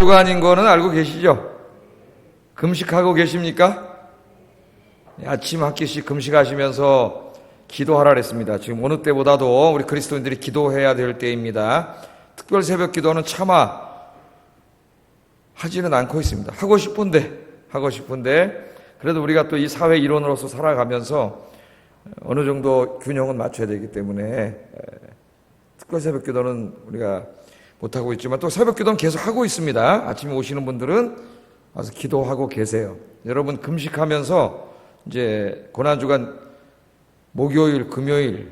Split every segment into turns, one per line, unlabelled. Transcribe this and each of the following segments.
고난주가 아닌 거는 알고 계시죠? 금식하고 계십니까? 아침 한 끼씩 금식하시면서 기도하라 그랬습니다. 지금 어느 때보다도 우리 그리스도인들이 기도해야 될 때입니다. 특별 새벽 기도는 차마 하지는 않고 있습니다. 하고 싶은데 그래도 우리가 또 이 사회 일원으로서 살아가면서 어느 정도 균형은 맞춰야 되기 때문에 특별 새벽 기도는 우리가 못하고 있지만 또 새벽 기도는 계속 하고 있습니다. 아침에 오시는 분들은 와서 기도하고 계세요. 여러분 금식하면서 이제 고난주간 목요일, 금요일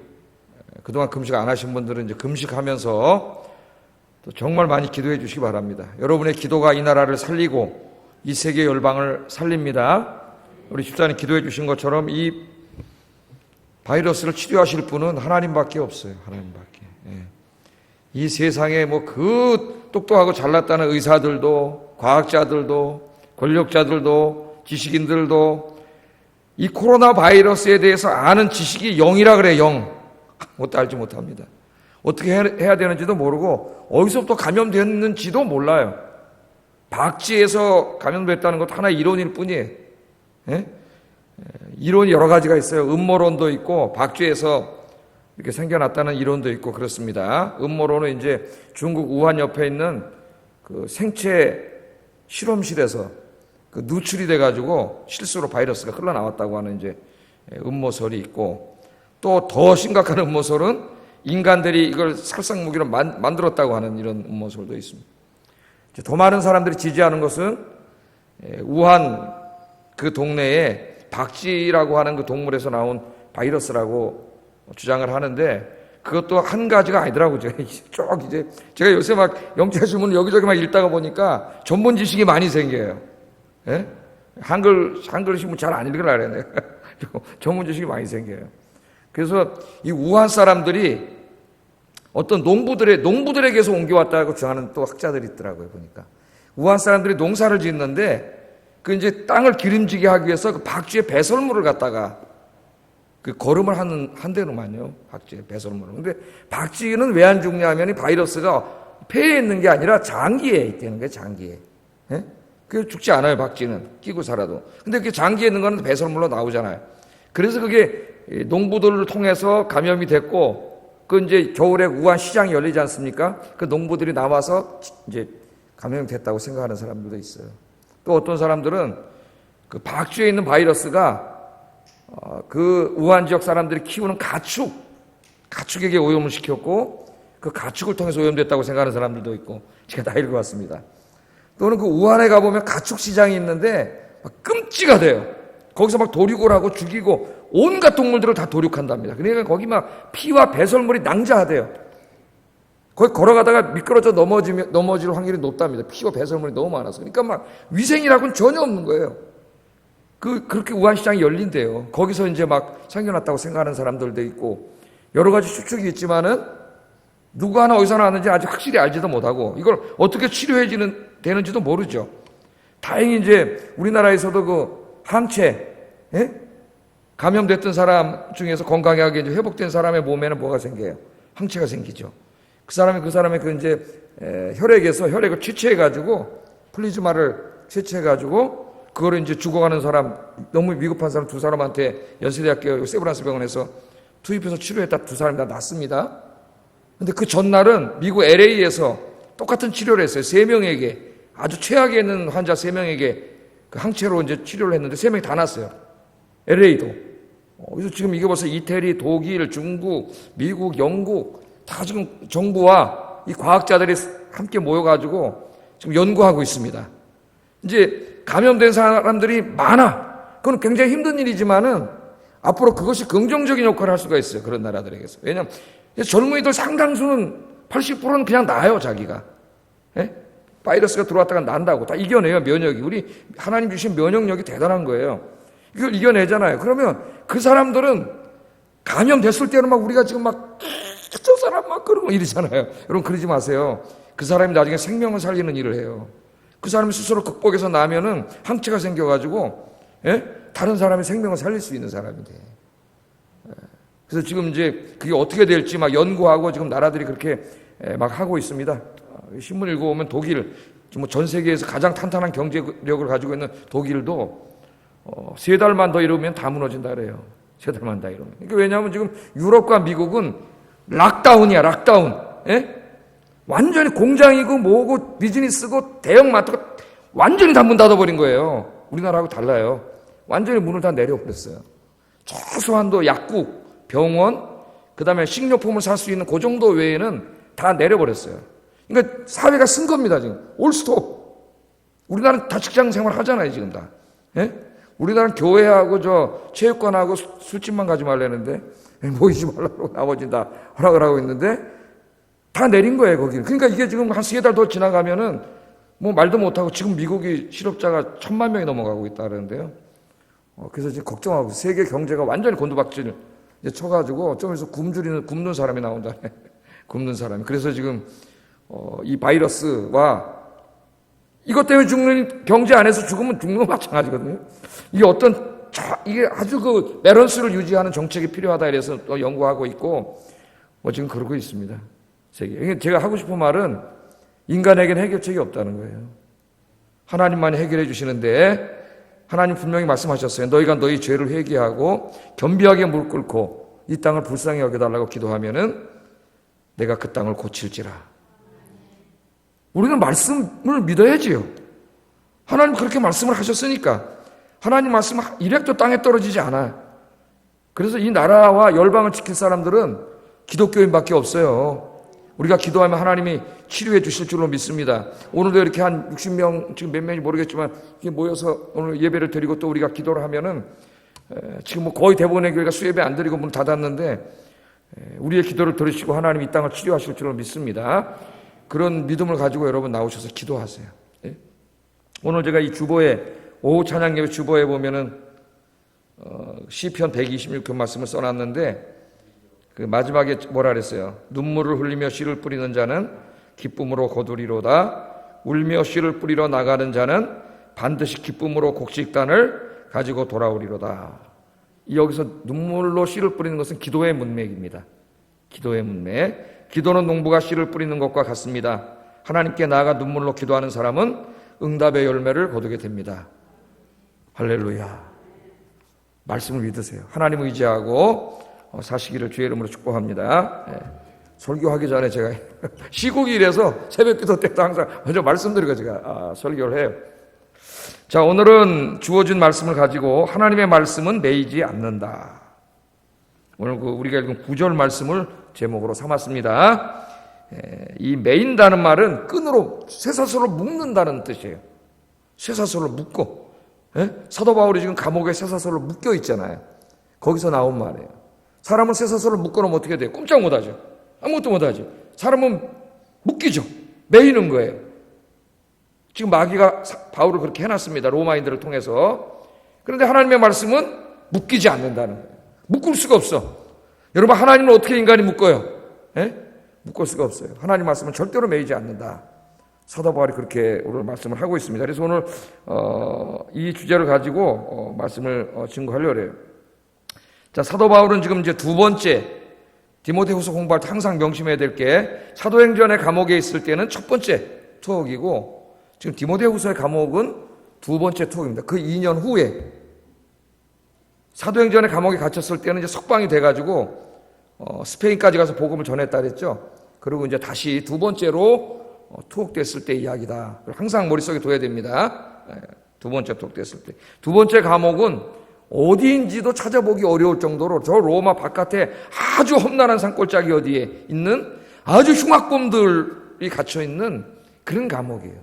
그동안 금식 안 하신 분들은 이제 금식하면서 또 정말 많이 기도해 주시기 바랍니다. 여러분의 기도가 이 나라를 살리고 이 세계 열방을 살립니다. 우리 집사님 기도해 주신 것처럼 이 바이러스를 치료하실 분은 하나님밖에 없어요. 하나님밖에. 이 세상에 뭐 그 똑똑하고 잘났다는 의사들도 과학자들도 권력자들도 지식인들도 이 코로나 바이러스에 대해서 아는 지식이 0이라 그래. 0. 아무것도 알지 못합니다. 어떻게 해야 되는지도 모르고 어디서부터 감염됐는지도 몰라요. 박쥐에서 감염됐다는 것도 하나의 이론일 뿐이에요. 이론이 여러 가지가 있어요. 음모론도 있고 박쥐에서 이렇게 생겨났다는 이론도 있고 그렇습니다. 음모론은 이제 중국 우한 옆에 있는 그 생체 실험실에서 그 누출이 돼가지고 실수로 바이러스가 흘러나왔다고 하는 이제 음모설이 있고 또 더 심각한 음모설은 인간들이 이걸 살상무기로 만들었다고 하는 이런 음모설도 있습니다. 더 많은 사람들이 지지하는 것은 우한 그 동네에 박쥐라고 하는 그 동물에서 나온 바이러스라고 주장을 하는데 그것도 한 가지가 아니더라고요. 쭉 이제 제가 요새 막 영자 주문 여기저기 막 읽다가 보니까 전문 지식이 많이 생겨요. 예? 한글 신문 잘 안 읽으라 그랬네. 전문 지식이 많이 생겨요. 그래서 이 우한 사람들이 어떤 농부들에게서 옮겨왔다고 주장하는 또 학자들이 있더라고요. 보니까 우한 사람들이 농사를 짓는데 그 이제 땅을 기름지게 하기 위해서 그 박쥐의 배설물을 갖다가 그 거름을 한대로만요. 박쥐의 배설물을. 근데 박쥐는 왜 안 죽냐면 이 바이러스가 폐에 있는 게 아니라 장기에 있다는 거예요. 장기에. 예? 그 죽지 않아요. 박쥐는 끼고 살아도. 근데 그 장기에 있는 거는 배설물로 나오잖아요. 그래서 그게 농부들을 통해서 감염이 됐고 그 이제 겨울에 우한 시장이 열리지 않습니까? 그 농부들이 나와서 이제 감염됐다고 생각하는 사람들도 있어요. 또 어떤 사람들은 그 박쥐에 있는 바이러스가 그 우한 지역 사람들이 키우는 가축에게 오염을 시켰고 그 가축을 통해서 오염됐다고 생각하는 사람들도 있고 제가 다 읽어봤습니다. 또는 그 우한에 가보면 가축 시장이 있는데 막 끔찍가 돼요. 거기서 막 도륙을 하고 죽이고 온갖 동물들을 다 도륙한답니다. 그러니까 거기 막 피와 배설물이 낭자하대요. 거기 걸어가다가 미끄러져 넘어질 확률이 높답니다. 피와 배설물이 너무 많아서. 그러니까 막 위생이라고는 전혀 없는 거예요. 그렇게 우한시장이 열린대요. 거기서 이제 막 생겨났다고 생각하는 사람들도 있고, 여러 가지 추측이 있지만은, 누구 하나 어디서 나왔는지 아직 확실히 알지도 못하고, 이걸 어떻게 되는지도 모르죠. 다행히 이제 우리나라에서도 그 항체, 감염됐던 사람 중에서 건강하게 이제 회복된 사람의 몸에는 뭐가 생겨요? 항체가 생기죠. 그 사람의 그 이제 혈액에서 혈액을 채취해가지고, 플리즈마를 채취해가지고, 그거를 이제 죽어가는 사람, 너무 위급한 사람 두 사람한테 연세대학교 세브란스 병원에서 투입해서 치료했다 두 사람이 다 낫습니다. 근데 그 전날은 미국 LA에서 똑같은 치료를 했어요. 3명에게, 아주 최악에 있는 환자 3명에게 그 항체로 이제 치료를 했는데 3명이 다 낫어요. LA도. 그래서 지금 이게 벌써 이태리, 독일, 중국, 미국, 영국 다 지금 정부와 이 과학자들이 함께 모여가지고 지금 연구하고 있습니다. 이제 감염된 사람들이 많아. 그건 굉장히 힘든 일이지만은 앞으로 그것이 긍정적인 역할을 할 수가 있어요. 그런 나라들에게서. 왜냐하면 젊은이들 상당수는 80%는 그냥 나아요. 자기가. 바이러스가 들어왔다가 난다고. 다 이겨내요. 면역이. 우리 하나님 주신 면역력이 대단한 거예요. 이걸 이겨내잖아요. 그러면 그 사람들은 감염됐을 때는 막 우리가 지금 막 저 사람 막 그러고 이러잖아요. 여러분 그러지 마세요. 그 사람이 나중에 생명을 살리는 일을 해요. 그 사람이 스스로 극복해서 나면은 항체가 생겨가지고 다른 사람의 생명을 살릴 수 있는 사람이 돼. 그래서 지금 이제 그게 어떻게 될지 막 연구하고 지금 나라들이 그렇게 막 하고 있습니다. 신문 읽어보면 독일 지금 전 세계에서 가장 탄탄한 경제력을 가지고 있는 독일도 3달만 더 이러면 다 무너진다 그래요. 3달만 더 이러면. 그러니까 왜냐하면 지금 유럽과 미국은 락다운이야, 락다운. 예? 완전히 공장이고 뭐고 비즈니스고 대형마트가 완전히 다 문 닫아버린 거예요. 우리나라하고 달라요. 완전히 문을 다 내려버렸어요. 최소한도 약국, 병원, 그 다음에 식료품을 살 수 있는 그 정도 외에는 다 내려버렸어요. 그러니까 사회가 쓴 겁니다, 지금. 올스톱. 우리나라는 다 직장 생활 하잖아요, 지금 다. 예? 우리나라는 교회하고 체육관하고 술집만 가지 말라는데, 모이지 말라고 나머지 다 허락을 하고 있는데, 다 내린 거예요, 거기는. 그러니까 이게 지금 한 3달 더 지나가면은, 뭐 말도 못하고 지금 미국이 실업자가 1000만 명이 넘어가고 있다 그러는데요. 그래서 지금 걱정하고 세계 경제가 완전히 곤두박질 쳐가지고 좀 해서 굶는 사람이 나온다. 굶는 사람이. 그래서 지금 이 바이러스와 이것 때문에 죽는 경제 안에서 죽으면 죽는 거 마찬가지거든요. 이게 아주 그 밸런스를 유지하는 정책이 필요하다 이래서 또 연구하고 있고 지금 그러고 있습니다. 세계. 제가 하고 싶은 말은 인간에게는 해결책이 없다는 거예요. 하나님만이 해결해 주시는데 하나님 분명히 말씀하셨어요. 너희가 너희 죄를 회개하고 겸비하게 무릎 꿇고 이 땅을 불쌍히 여겨달라고 기도하면은 내가 그 땅을 고칠지라. 우리는 말씀을 믿어야지요. 하나님 그렇게 말씀을 하셨으니까. 하나님 말씀은 일획도 땅에 떨어지지 않아요. 그래서 이 나라와 열방을 지킬 사람들은 기독교인밖에 없어요. 우리가 기도하면 하나님이 치료해 주실 줄로 믿습니다. 오늘도 이렇게 한 60명, 지금 몇 명인지 모르겠지만 이렇게 모여서 오늘 예배를 드리고 또 우리가 기도를 하면은 지금 뭐 거의 대부분의 교회가 수예배 안 드리고 문 닫았는데 우리의 기도를 들으시고 하나님이 이 땅을 치료하실 줄로 믿습니다. 그런 믿음을 가지고 여러분 나오셔서 기도하세요. 예? 오늘 제가 이 주보에 오후 찬양예배 주보에 보면은 시편 126편 말씀을 써놨는데 그 마지막에 뭐라 그랬어요? 눈물을 흘리며 씨를 뿌리는 자는 기쁨으로 거두리로다. 울며 씨를 뿌리러 나가는 자는 반드시 기쁨으로 곡식단을 가지고 돌아오리로다. 여기서 눈물로 씨를 뿌리는 것은 기도의 문맥입니다. 기도의 문맥. 기도는 농부가 씨를 뿌리는 것과 같습니다. 하나님께 나아가 눈물로 기도하는 사람은 응답의 열매를 거두게 됩니다. 할렐루야. 말씀을 믿으세요. 하나님을 의지하고 사시기를 주의 이름으로 축복합니다. 네. 설교하기 전에 제가 시국이라서 새벽기도 때도 항상 먼저 말씀드리고 제가 설교를 해요. 자, 오늘은 주어진 말씀을 가지고 하나님의 말씀은 매이지 않는다. 오늘 우리가 읽은 9절 말씀을 제목으로 삼았습니다. 이 매인다는 말은 끈으로 쇠사슬로 묶는다는 뜻이에요. 쇠사슬로 묶고. 사도 바울이 지금 감옥에 쇠사슬로 묶여 있잖아요. 거기서 나온 말이에요. 사람은 쇠사슬로 묶어놓으면 어떻게 돼요? 꼼짝 못하죠. 아무것도 못하죠. 사람은 묶이죠. 매이는 거예요. 지금 마귀가 바울을 그렇게 해놨습니다. 로마인들을 통해서. 그런데 하나님의 말씀은 묶이지 않는다는 거예요. 묶을 수가 없어. 여러분, 하나님은 어떻게 인간이 묶어요? 묶을 수가 없어요. 하나님 말씀은 절대로 매이지 않는다. 사도 바울이 그렇게 오늘 말씀을 하고 있습니다. 그래서 오늘 이 주제를 가지고 말씀을 증거하려고 해요. 자, 사도 바울은 지금 이제 두 번째 디모데후서 공부할 때 항상 명심해야 될 게 사도행전의 감옥에 있을 때는 첫 번째 투옥이고 지금 디모데후서의 감옥은 두 번째 투옥입니다. 그 2년 후에 사도행전의 감옥에 갇혔을 때는 이제 석방이 돼가지고 스페인까지 가서 복음을 전했다 그랬죠. 그리고 이제 다시 두 번째로 투옥됐을 때 이야기다. 항상 머릿속에 둬야 됩니다. 두 번째 투옥됐을 때. 두 번째 감옥은 어디인지도 찾아보기 어려울 정도로 저 로마 바깥에 아주 험난한 산골짜기 어디에 있는 아주 흉악범들이 갇혀있는 그런 감옥이에요.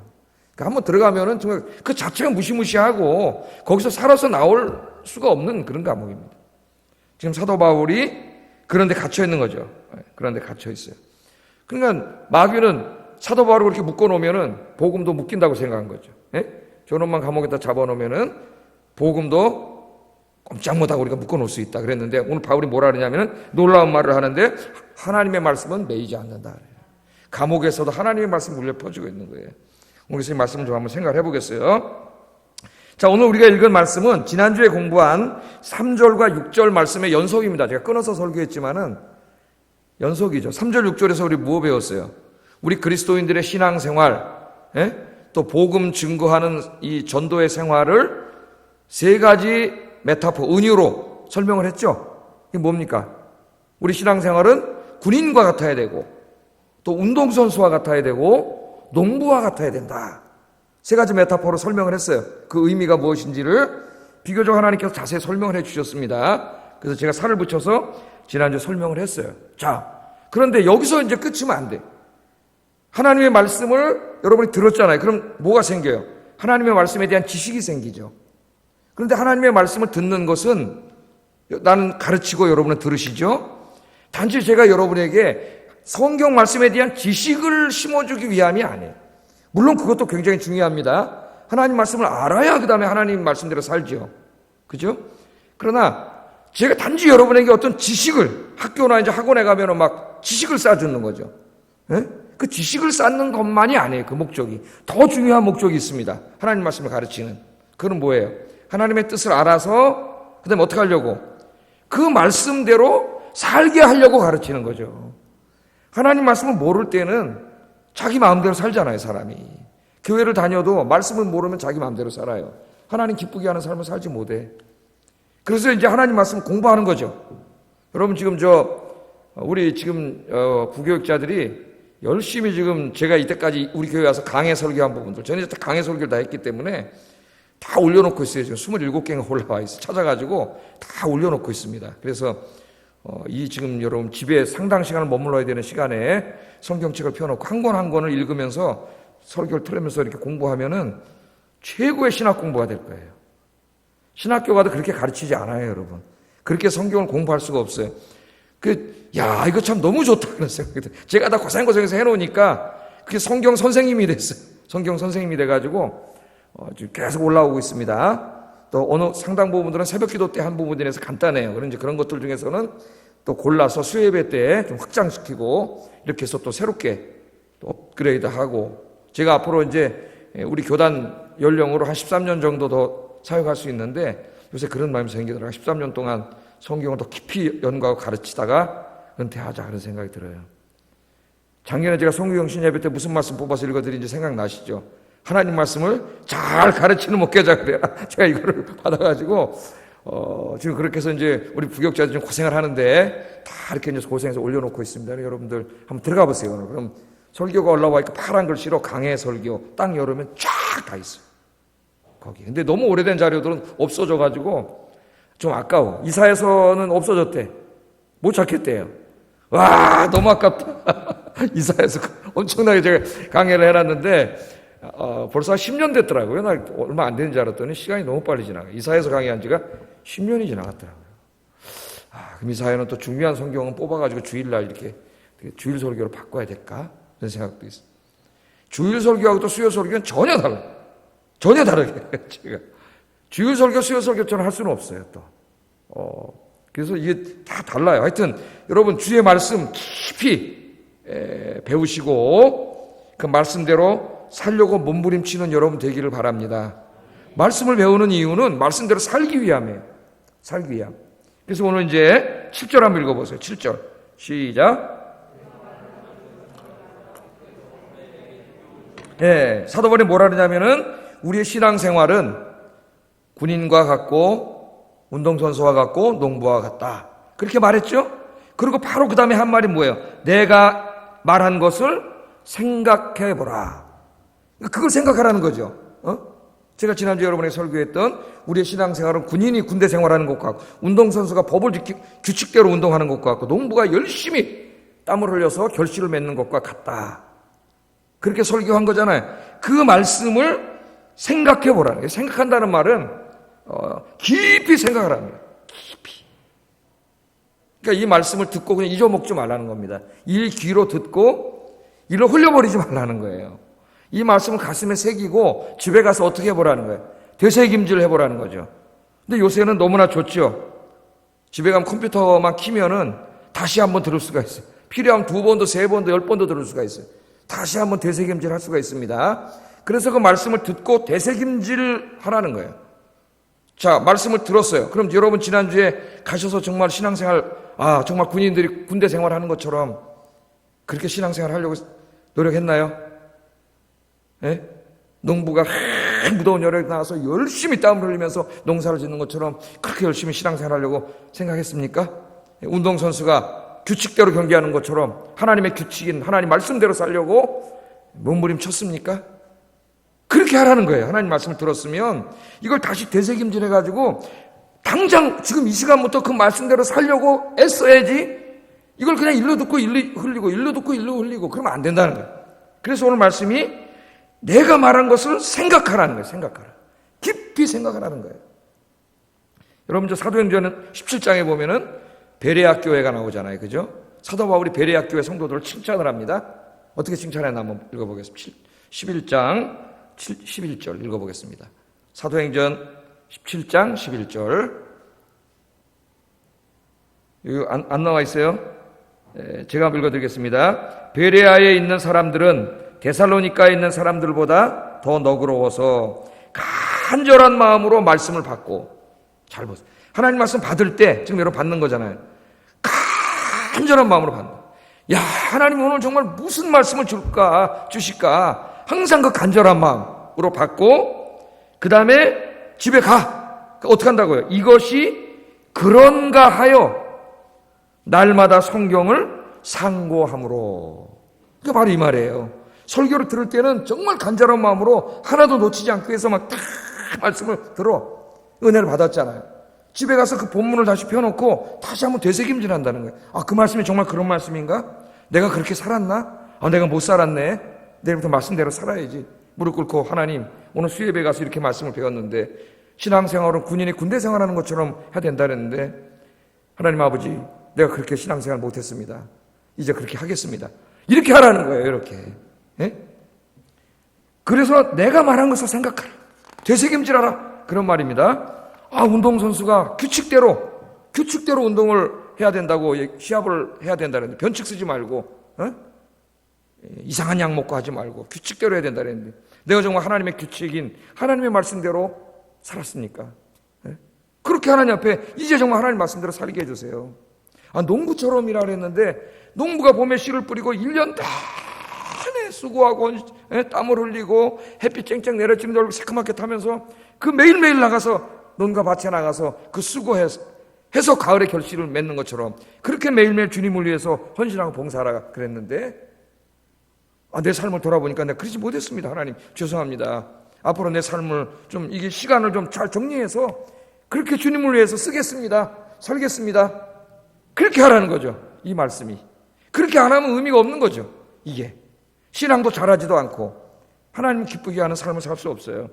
그러니까 한번 들어가면은 정말 그 자체가 무시무시하고 거기서 살아서 나올 수가 없는 그런 감옥입니다. 지금 사도 바울이 그런데 갇혀있는 거죠. 그런데 갇혀있어요. 그러니까 마귀는 사도 바울을 그렇게 묶어놓으면은 복음도 묶인다고 생각한 거죠. 저놈만 감옥에다 잡아놓으면은 복음도 꼼짝 못하고 우리가 묶어놓을 수 있다 그랬는데 오늘 바울이 뭐라 그러냐면은 놀라운 말을 하는데 하나님의 말씀은 매이지 않는다. 감옥에서도 하나님의 말씀이 울려 퍼지고 있는 거예요. 오늘 이 말씀을 좀 한번 생각해 보겠어요. 자, 오늘 우리가 읽은 말씀은 지난주에 공부한 3절과 6절 말씀의 연속입니다. 제가 끊어서 설교했지만은 연속이죠. 3절, 6절에서 우리 무엇 배웠어요? 우리 그리스도인들의 신앙생활, 또 복음 증거하는 이 전도의 생활을 세 가지 메타포, 은유로 설명을 했죠. 이게 뭡니까? 우리 신앙생활은 군인과 같아야 되고 또 운동선수와 같아야 되고 농부와 같아야 된다. 세 가지 메타포로 설명을 했어요. 그 의미가 무엇인지를 비교적 하나님께서 자세히 설명을 해 주셨습니다. 그래서 제가 살을 붙여서 지난주에 설명을 했어요. 자, 그런데 여기서 이제 끝이면 안 돼. 하나님의 말씀을 여러분이 들었잖아요. 그럼 뭐가 생겨요? 하나님의 말씀에 대한 지식이 생기죠. 그런데 하나님의 말씀을 듣는 것은 나는 가르치고 여러분은 들으시죠? 단지 제가 여러분에게 성경 말씀에 대한 지식을 심어주기 위함이 아니에요. 물론 그것도 굉장히 중요합니다. 하나님 말씀을 알아야 그 다음에 하나님 말씀대로 살죠. 그죠? 그러나 제가 단지 여러분에게 어떤 지식을 학교나 이제 학원에 가면 막 지식을 쌓아주는 거죠. 예? 그 지식을 쌓는 것만이 아니에요. 그 목적이. 더 중요한 목적이 있습니다. 하나님 말씀을 가르치는. 그건 뭐예요? 하나님의 뜻을 알아서 그 다음에 어떻게 하려고? 그 말씀대로 살게 하려고 가르치는 거죠. 하나님 말씀을 모를 때는 자기 마음대로 살잖아요, 사람이. 교회를 다녀도 말씀을 모르면 자기 마음대로 살아요. 하나님 기쁘게 하는 삶을 살지 못해. 그래서 이제 하나님 말씀을 공부하는 거죠. 여러분 지금 우리 지금 부교육자들이 열심히 지금 제가 이때까지 우리 교회 와서 강해 설교한 부분들, 저는 이제 강해 설교를 다 했기 때문에 다 올려놓고 있어요. 지금 27개가 올라와 있어요. 찾아가지고 다 올려놓고 있습니다. 그래서 이 지금 여러분 집에 상당 시간을 머물러야 되는 시간에 성경책을 펴놓고 한 권 한 권을 읽으면서 설교를 틀으면서 이렇게 공부하면은 최고의 신학 공부가 될 거예요. 신학교 가도 그렇게 가르치지 않아요, 여러분. 그렇게 성경을 공부할 수가 없어요. 이거 참 너무 좋다, 그런 생각이 들어요. 제가 다 고생고생해서 해놓으니까 그게 성경 선생님이 됐어요. 성경 선생님이 돼가지고, 지금 계속 올라오고 있습니다. 또 어느 상당 부분들은 새벽 기도 때 한 부분에서 간단해요. 그런 것들 중에서는 또 골라서 수예배 때 좀 확장시키고, 이렇게 해서 또 새롭게 또 업그레이드 하고, 제가 앞으로 이제 우리 교단 연령으로 한 13년 정도 더 사역할 수 있는데 요새 그런 마음이 생기더라고요. 13년 동안 성경을 더 깊이 연구하고 가르치다가 은퇴하자 그런 생각이 들어요. 작년에 제가 성경 신예배 때 무슨 말씀 뽑아서 읽어드린지 생각나시죠? 하나님 말씀을 잘 가르치는 목회자 그래야 제가 이거를 받아가지고 지금 그렇게 해서 이제 우리 부교육자들 좀 고생을 하는데 다 이렇게 이제 고생해서 올려놓고 있습니다. 여러분들 한번 들어가 보세요. 오늘. 그럼 설교가 올라와 있고 파란 글씨로 강해 설교 딱 열으면 쫙 다 있어요. 거기. 근데 너무 오래된 자료들은 없어져가지고 좀 아까워. 이사에서는 없어졌대. 못 찾겠대요. 와, 너무 아깝다. 이사에서 엄청나게 제가 강해를 해놨는데 벌써 10년 됐더라고요. 나 얼마 안 되는 줄 알았더니 시간이 너무 빨리 지나가. 이사에서 강의한 지가 10년이 지나갔더라고요. 그럼 이사에는 또 중요한 성경은 뽑아가지고 주일날 이렇게 주일 설교로 바꿔야 될까? 그런 생각도 있어요. 주일 설교하고 또 수요 설교는 전혀 달라요. 전혀 다르게 제가 주일 설교, 수요 설교처럼 할 수는 없어요. 또 그래서 이게 다 달라요. 하여튼 여러분 주의 말씀 깊이 배우시고 그 말씀대로 살려고 몸부림치는 여러분 되기를 바랍니다. 말씀을 배우는 이유는 말씀대로 살기 위함이에요. 살기 위함. 그래서 오늘 이제 7절 한번 읽어보세요. 7절 시작. 사도 바울이 뭐라 그러냐면은 우리의 신앙생활은 군인과 같고 운동선수와 같고 농부와 같다. 그렇게 말했죠? 그리고 바로 그 다음에 한 말이 뭐예요? 내가 말한 것을 생각해보라. 그걸 생각하라는 거죠. 제가 지난주에 여러분에게 설교했던 우리의 신앙생활은 군인이 군대 생활하는 것과 같고 운동선수가 법을 규칙대로 운동하는 것과 같고 농부가 열심히 땀을 흘려서 결실을 맺는 것과 같다. 그렇게 설교한 거잖아요. 그 말씀을 생각해보라는 거예요. 생각한다는 말은 깊이 생각하라는 거예요. 깊이. 그러니까 이 말씀을 듣고 그냥 잊어먹지 말라는 겁니다. 이 귀로 듣고 이를 흘려버리지 말라는 거예요. 이 말씀을 가슴에 새기고 집에 가서 어떻게 해보라는 거예요. 되새김질 해보라는 거죠. 근데 요새는 너무나 좋죠. 집에 가면 컴퓨터만 키면은 다시 한번 들을 수가 있어요. 필요하면 2번도 3번도 10번도 들을 수가 있어요. 다시 한번 되새김질 할 수가 있습니다. 그래서 그 말씀을 듣고 되새김질 하라는 거예요. 자, 말씀을 들었어요. 그럼 여러분 지난주에 가셔서 정말 신앙생활, 정말 군인들이 군대 생활하는 것처럼 그렇게 신앙생활 하려고 노력했나요? 예? 농부가 무더운 여름에 나와서 열심히 땀을 흘리면서 농사를 짓는 것처럼 그렇게 열심히 신앙생활 하려고 생각했습니까? 운동선수가 규칙대로 경기하는 것처럼 하나님의 규칙인 하나님 말씀대로 살려고 몸부림쳤습니까? 그렇게 하라는 거예요. 하나님 말씀을 들었으면 이걸 다시 되새김질해가지고 당장 지금 이 시간부터 그 말씀대로 살려고 애써야지, 이걸 그냥 일로 듣고 일로 흘리고 일로 듣고 일로 흘리고 그러면 안 된다는 거예요. 그래서 오늘 말씀이 내가 말한 것을 생각하라는 거예요. 생각하라. 깊이 생각하라는 거예요. 여러분 저 사도행전 17장에 보면은 베레아 교회가 나오잖아요. 그죠? 사도 바울이 베레아 교회 성도들을 칭찬을 합니다. 어떻게 칭찬했나 한번 읽어보겠습니다. 11장 11절 읽어보겠습니다. 사도행전 17장 11절. 여기 안 나와 있어요? 제가 한번 읽어드리겠습니다. 베레아에 있는 사람들은 데살로니카에 있는 사람들보다 더 너그러워서 간절한 마음으로 말씀을 받고, 잘 보세요. 하나님 말씀 받을 때 지금 여러분 받는 거잖아요. 간절한 마음으로 받는 거예요. 야, 하나님 오늘 정말 무슨 말씀을 주실까 항상 그 간절한 마음으로 받고, 그 다음에 집에 가. 어떻게 한다고요? 이것이 그런가 하여 날마다 성경을 상고함으로. 그게 바로 이 말이에요. 설교를 들을 때는 정말 간절한 마음으로 하나도 놓치지 않고 해서 막 딱 말씀을 들어 은혜를 받았잖아요. 집에 가서 그 본문을 다시 펴놓고 다시 한번 되새김질 한다는 거예요. 아, 그 말씀이 정말 그런 말씀인가? 내가 그렇게 살았나? 아, 내가 못 살았네. 내일부터 말씀대로 살아야지. 무릎 꿇고 하나님, 오늘 수협에 가서 이렇게 말씀을 배웠는데 신앙생활은 군인이 군대 생활하는 것처럼 해야 된다 그랬는데, 하나님 아버지, 내가 그렇게 신앙생활 못했습니다. 이제 그렇게 하겠습니다. 이렇게 하라는 거예요. 이렇게. 예? 그래서 내가 말한 것을 생각하라. 되새김질하라. 그런 말입니다. 아, 운동선수가 규칙대로 운동을 해야 된다고, 시합을 해야 된다는데 변칙 쓰지 말고, 이상한 약 먹고 하지 말고 규칙대로 해야 된다 그랬는데, 내가 정말 하나님의 규칙인 하나님의 말씀대로 살았습니까? 그렇게 하나님 앞에 이제 정말 하나님 말씀대로 살게 해주세요. 아, 농부처럼이라 그랬는데, 농부가 봄에 씨를 뿌리고 1년 내내 수고하고 땀을 흘리고 햇빛 쨍쨍 내려지는 얼굴 새까맣게 타면서 그 매일매일 나가서 논과 밭에 나가서 그 수고해서 가을에 결실을 맺는 것처럼 그렇게 매일매일 주님을 위해서 헌신하고 봉사하라 그랬는데, 아, 내 삶을 돌아보니까 내가 그러지 못했습니다. 하나님 죄송합니다. 앞으로 내 삶을 좀, 이게 시간을 좀 잘 정리해서 그렇게 주님을 위해서 쓰겠습니다. 살겠습니다. 그렇게 하라는 거죠. 이 말씀이. 그렇게 안 하면 의미가 없는 거죠. 이게 신앙도 잘하지도 않고 하나님 기쁘게 하는 삶을 살 수 없어요.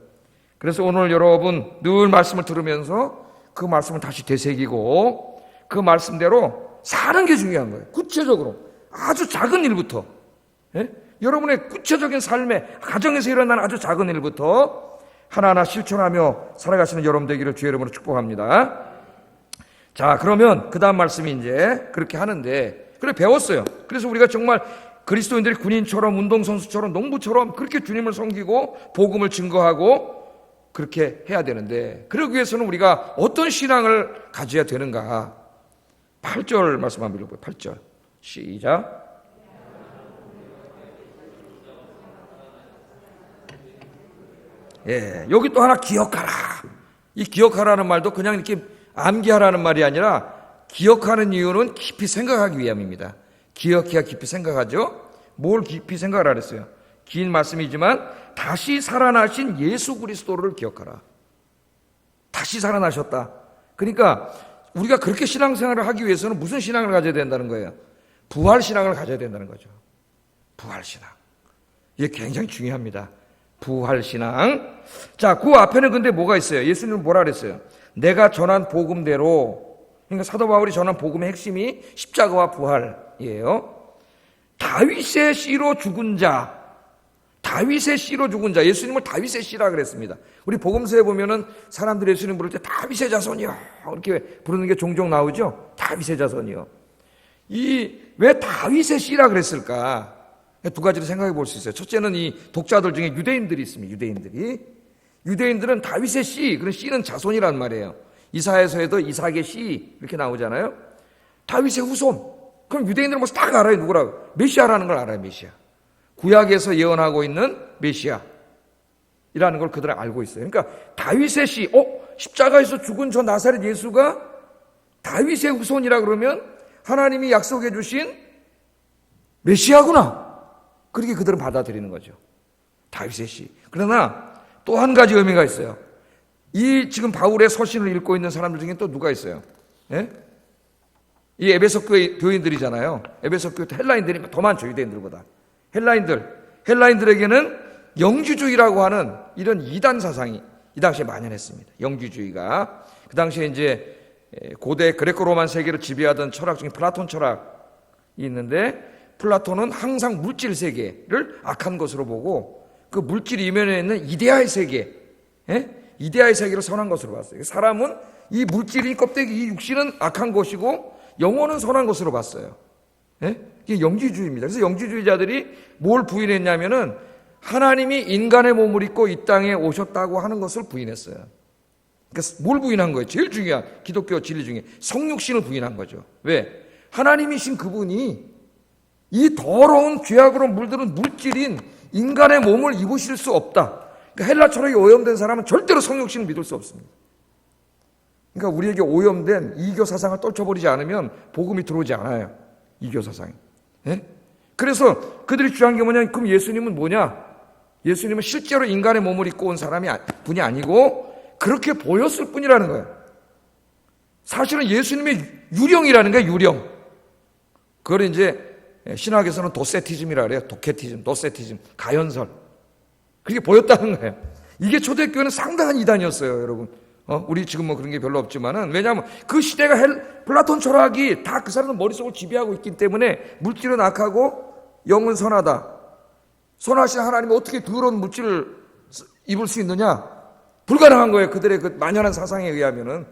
그래서 오늘 여러분 늘 말씀을 들으면서 그 말씀을 다시 되새기고 그 말씀대로 사는 게 중요한 거예요. 구체적으로 아주 작은 일부터, 여러분의 구체적인 삶에, 가정에서 일어나는 아주 작은 일부터 하나하나 실천하며 살아가시는 여러분 되기를 주의 이름으로 축복합니다. 자, 그러면 그 다음 말씀이 이제 그렇게 하는데, 그래 배웠어요. 그래서 우리가 정말 그리스도인들이 군인처럼 운동선수처럼 농부처럼 그렇게 주님을 섬기고 복음을 증거하고 그렇게 해야 되는데, 그러기 위해서는 우리가 어떤 신앙을 가져야 되는가. 8절 말씀 한번 읽어보세요. 8절 시작. 예, 여기 또 하나 기억하라. 이 기억하라는 말도 그냥 이렇게 암기하라는 말이 아니라, 기억하는 이유는 깊이 생각하기 위함입니다. 기억해야 깊이 생각하죠. 뭘 깊이 생각하라 그랬어요? 긴 말씀이지만 다시 살아나신 예수 그리스도를 기억하라. 다시 살아나셨다. 그러니까 우리가 그렇게 신앙생활을 하기 위해서는 무슨 신앙을 가져야 된다는 거예요? 부활신앙을 가져야 된다는 거죠. 부활신앙. 이게 굉장히 중요합니다. 부활신앙. 자, 그 앞에는 근데 뭐가 있어요? 예수님은 뭐라 그랬어요? 내가 전한 복음대로. 그러니까 사도 바울이 전한 복음의 핵심이 십자가와 부활이에요. 다윗의 씨로 죽은 자. 다윗의 씨로 죽은 자. 예수님을 다윗의 씨라 그랬습니다. 우리 복음서에 보면은 사람들이 예수님 부를 때 다윗의 자손이요 이렇게 부르는 게 종종 나오죠. 다윗의 자손이요. 왜 다윗의 씨라 그랬을까? 두 가지로 생각해 볼 수 있어요. 첫째는 이 독자들 중에 유대인들이 있습니다. 유대인들은 다윗의 씨, 그런 씨는 자손이란 말이에요. 이사야서에도 이삭의 씨 이렇게 나오잖아요. 다윗의 후손. 그럼 유대인들은 뭐 딱 알아요. 누구라고? 메시아라는 걸 알아요. 메시아. 구약에서 예언하고 있는 메시아. 이라는 걸 그들은 알고 있어요. 그러니까 다윗의 씨, 십자가에서 죽은 저 나사렛 예수가 다윗의 후손이라 그러면 하나님이 약속해 주신 메시아구나. 그렇게 그들은 받아들이는 거죠. 다윗의 씨. 그러나 또 한 가지 의미가 있어요. 이 지금 바울의 서신을 읽고 있는 사람들 중에 또 누가 있어요? 예? 이 에베소 교회 교인들이잖아요. 에베소 교회 헬라인들이 더 많죠, 유대인들보다. 헬라인들에게는 영주주의라고 하는 이런 이단 사상이 이 당시에 만연했습니다. 영주주의가. 그 당시에 이제 고대 그레코 로만 세계를 지배하던 철학 중에 플라톤 철학이 있는데, 플라톤은 항상 물질 세계를 악한 것으로 보고 그 물질 이면에 있는 이데아의 세계, 이데아의 세계를 선한 것으로 봤어요. 사람은 이 물질이 껍데기, 이 육신은 악한 것이고 영혼은 선한 것으로 봤어요. 이게 영주주의입니다. 그래서 영주주의자들이 뭘 부인했냐면은 하나님이 인간의 몸을 입고 이 땅에 오셨다고 하는 것을 부인했어요. 그러니까 뭘 부인한 거예요? 제일 중요한 기독교 진리 중에 성육신을 부인한 거죠. 왜? 하나님이신 그분이 이 더러운 죄악으로 물드는 물질인 인간의 몸을 입으실 수 없다. 그러니까 헬라 철학에 오염된 사람은 절대로 성육신을 믿을 수 없습니다. 그러니까 우리에게 오염된 이교 사상을 떨쳐버리지 않으면 복음이 들어오지 않아요. 이교 사상이. 그래서 그들이 주장한 게 뭐냐? 그럼 예수님은 뭐냐? 예수님은 실제로 인간의 몸을 입고 온 분이 아니고 그렇게 보였을 뿐이라는 거예요. 사실은 예수님의 유령이라는 거예요. 유령. 그걸 이제 신학에서는 도세티즘이라 그래요. 도케티즘, 도세티즘, 가연설. 그렇게 보였다는 거예요. 이게 초대교회는 상당한 이단이었어요, 여러분. 우리 지금 뭐 그런 게 별로 없지만은, 왜냐하면 그 시대가 플라톤 철학이 다 그 사람들 머릿속을 지배하고 있기 때문에 물질은 악하고 영은 선하다. 선하신 하나님이 어떻게 더러운 물질을 입을 수 있느냐? 불가능한 거예요. 그들의 그 만연한 사상에 의하면은.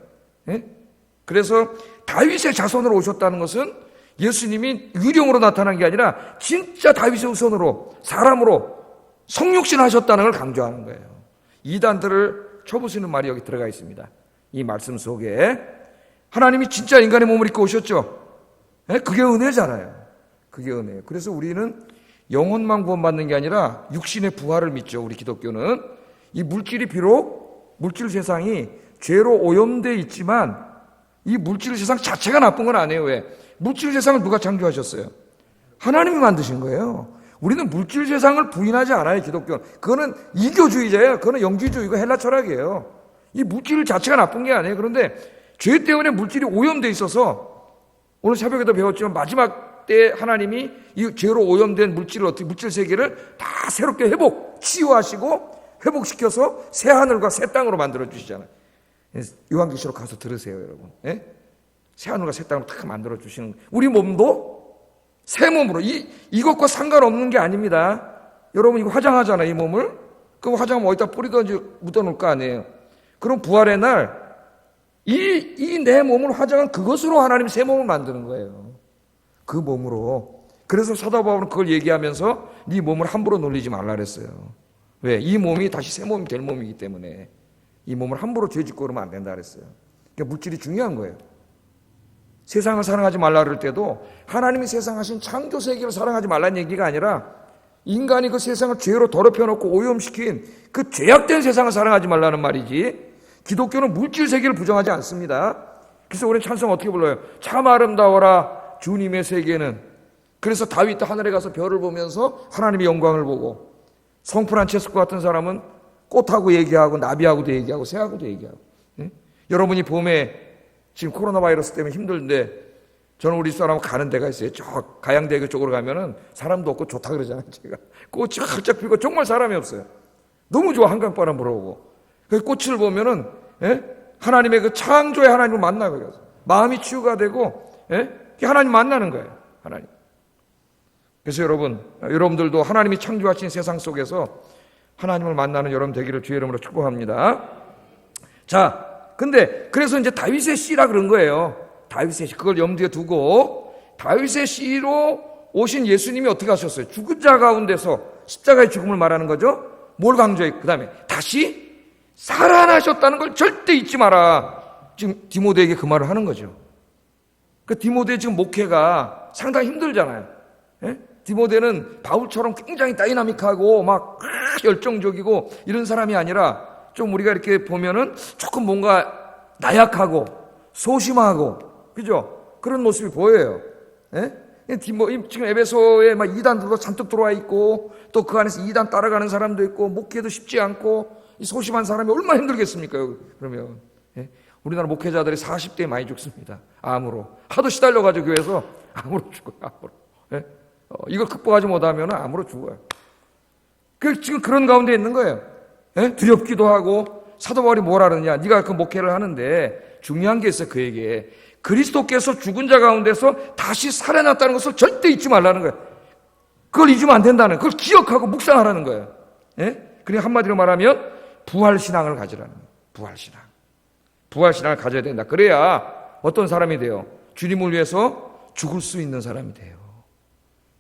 그래서 다윗의 자손으로 오셨다는 것은 예수님이 유령으로 나타난 게 아니라 진짜 다윗의 후손으로, 사람으로 성육신 하셨다는 걸 강조하는 거예요. 이단들을 쳐부수는 말이 여기 들어가 있습니다. 이 말씀 속에 하나님이 진짜 인간의 몸을 입고 오셨죠. 그게 은혜잖아요. 그게 은혜예요. 그래서 우리는 영혼만 구원받는 게 아니라 육신의 부활을 믿죠. 우리 기독교는 이 물질이 비록 물질 세상이 죄로 오염되어 있지만 이 물질 세상 자체가 나쁜 건 아니에요. 왜? 물질 세상을 누가 창조하셨어요? 하나님이 만드신 거예요. 우리는 물질 세상을 부인하지 않아요. 기독교는. 그거는 이교주의자예요. 그거는 영주주의고 헬라 철학이에요. 이 물질 자체가 나쁜 게 아니에요. 그런데 죄 때문에 물질이 오염되어 있어서 오늘 새벽에도 배웠지만 마지막 때 하나님이 이 죄로 오염된 물질 세계를 다 새롭게 치유하시고 회복시켜서 새 하늘과 새 땅으로 만들어 주시잖아요. 요한계시록 가서 들으세요, 여러분. 새 하늘과 새 땅으로 다 만들어 주시는, 우리 몸도 새 몸으로, 이것과 상관없는 게 아닙니다. 여러분 이거 화장하잖아요, 이 몸을. 그럼 화장하면 어디다 뿌리든지 묻어놓을 거 아니에요. 그럼 부활의 날 이 내 몸을 화장한 그것으로 하나님이 새 몸을 만드는 거예요. 그 몸으로. 그래서 사도 바울은 그걸 얘기하면서 네 몸을 함부로 놀리지 말라 그랬어요. 왜? 이 몸이 다시 새 몸이 될 몸이기 때문에 이 몸을 함부로 죄짓고 그러면 안 된다 그랬어요. 그러니까 물질이 중요한 거예요. 세상을 사랑하지 말라 그럴 때도 하나님이 세상하신 창조 세계를 사랑하지 말라는 얘기가 아니라 인간이 그 세상을 죄로 더럽혀 놓고 오염시킨 그 죄악된 세상을 사랑하지 말라는 말이지, 기독교는 물질 세계를 부정하지 않습니다. 그래서 우리는 찬송 어떻게 불러요? 참 아름다워라 주님의 세계는. 그래서 다윗도 하늘에 가서 별을 보면서 하나님의 영광을 보고, 성 프란체스코 같은 사람은 꽃하고 얘기하고 나비하고도 얘기하고 새하고도 얘기하고. 여러분이 봄에 지금 코로나 바이러스 때문에 힘들는데 저는 우리 사람 가는 데가 있어요. 저 가양대교 쪽으로 가면은 사람도 없고 좋다 그러잖아요. 제가 꽃이 활짝 피고 정말 사람이 없어요. 너무 좋아. 한강바람 불어오고. 그 꽃을 보면은 하나님의 그 창조의 하나님을 만나요. 마음이 치유가 되고 하나님 만나는 거예요. 하나님. 그래서 여러분들도 하나님이 창조하신 세상 속에서 하나님을 만나는 여러분 되기를 주의 이름으로 축복합니다. 자, 근데 그래서 이제 다윗의 씨라 그런 거예요. 다윗의 씨, 그걸 염두에 두고 다윗의 씨로 오신 예수님이 어떻게 하셨어요? 죽은 자 가운데서 십자가의 죽음을 말하는 거죠. 뭘 강조해? 그 다음에 다시 살아나셨다는 걸 절대 잊지 마라. 지금 디모데에게 그 말을 하는 거죠. 그 디모데 지금 목회가 상당히 힘들잖아요. 디모데는 바울처럼 굉장히 다이나믹하고 막 열정적이고 이런 사람이 아니라 좀 우리가 이렇게 보면은 조금 뭔가 나약하고 소심하고, 그죠? 그런 모습이 보여요. 예? 지금 에베소에 막 이단들도 잔뜩 들어와 있고, 또 그 안에서 이단 따라가는 사람도 있고, 목회도 쉽지 않고, 이 소심한 사람이 얼마나 힘들겠습니까? 그러면. 예? 우리나라 목회자들이 40대에 많이 죽습니다. 암으로. 하도 시달려가지고 교회에서 암으로 죽어요. 암으로. 예? 이걸 극복하지 못하면 암으로 죽어요. 지금 그런 가운데 있는 거예요. 예? 두렵기도 하고. 사도 바울이 뭐라 그러느냐? 네가 그 목회를 하는데 중요한 게 있어요. 그에게 그리스도께서 죽은 자 가운데서 다시 살아났다는 것을 절대 잊지 말라는 거예요. 그걸 잊으면 안 된다는 거예요. 그걸 기억하고 묵상하라는 거예요. 예? 그러니까 한마디로 말하면 부활신앙을 가지라는 거예요. 부활신앙. 부활신앙을 가져야 된다. 그래야 어떤 사람이 돼요? 주님을 위해서 죽을 수 있는 사람이 돼요.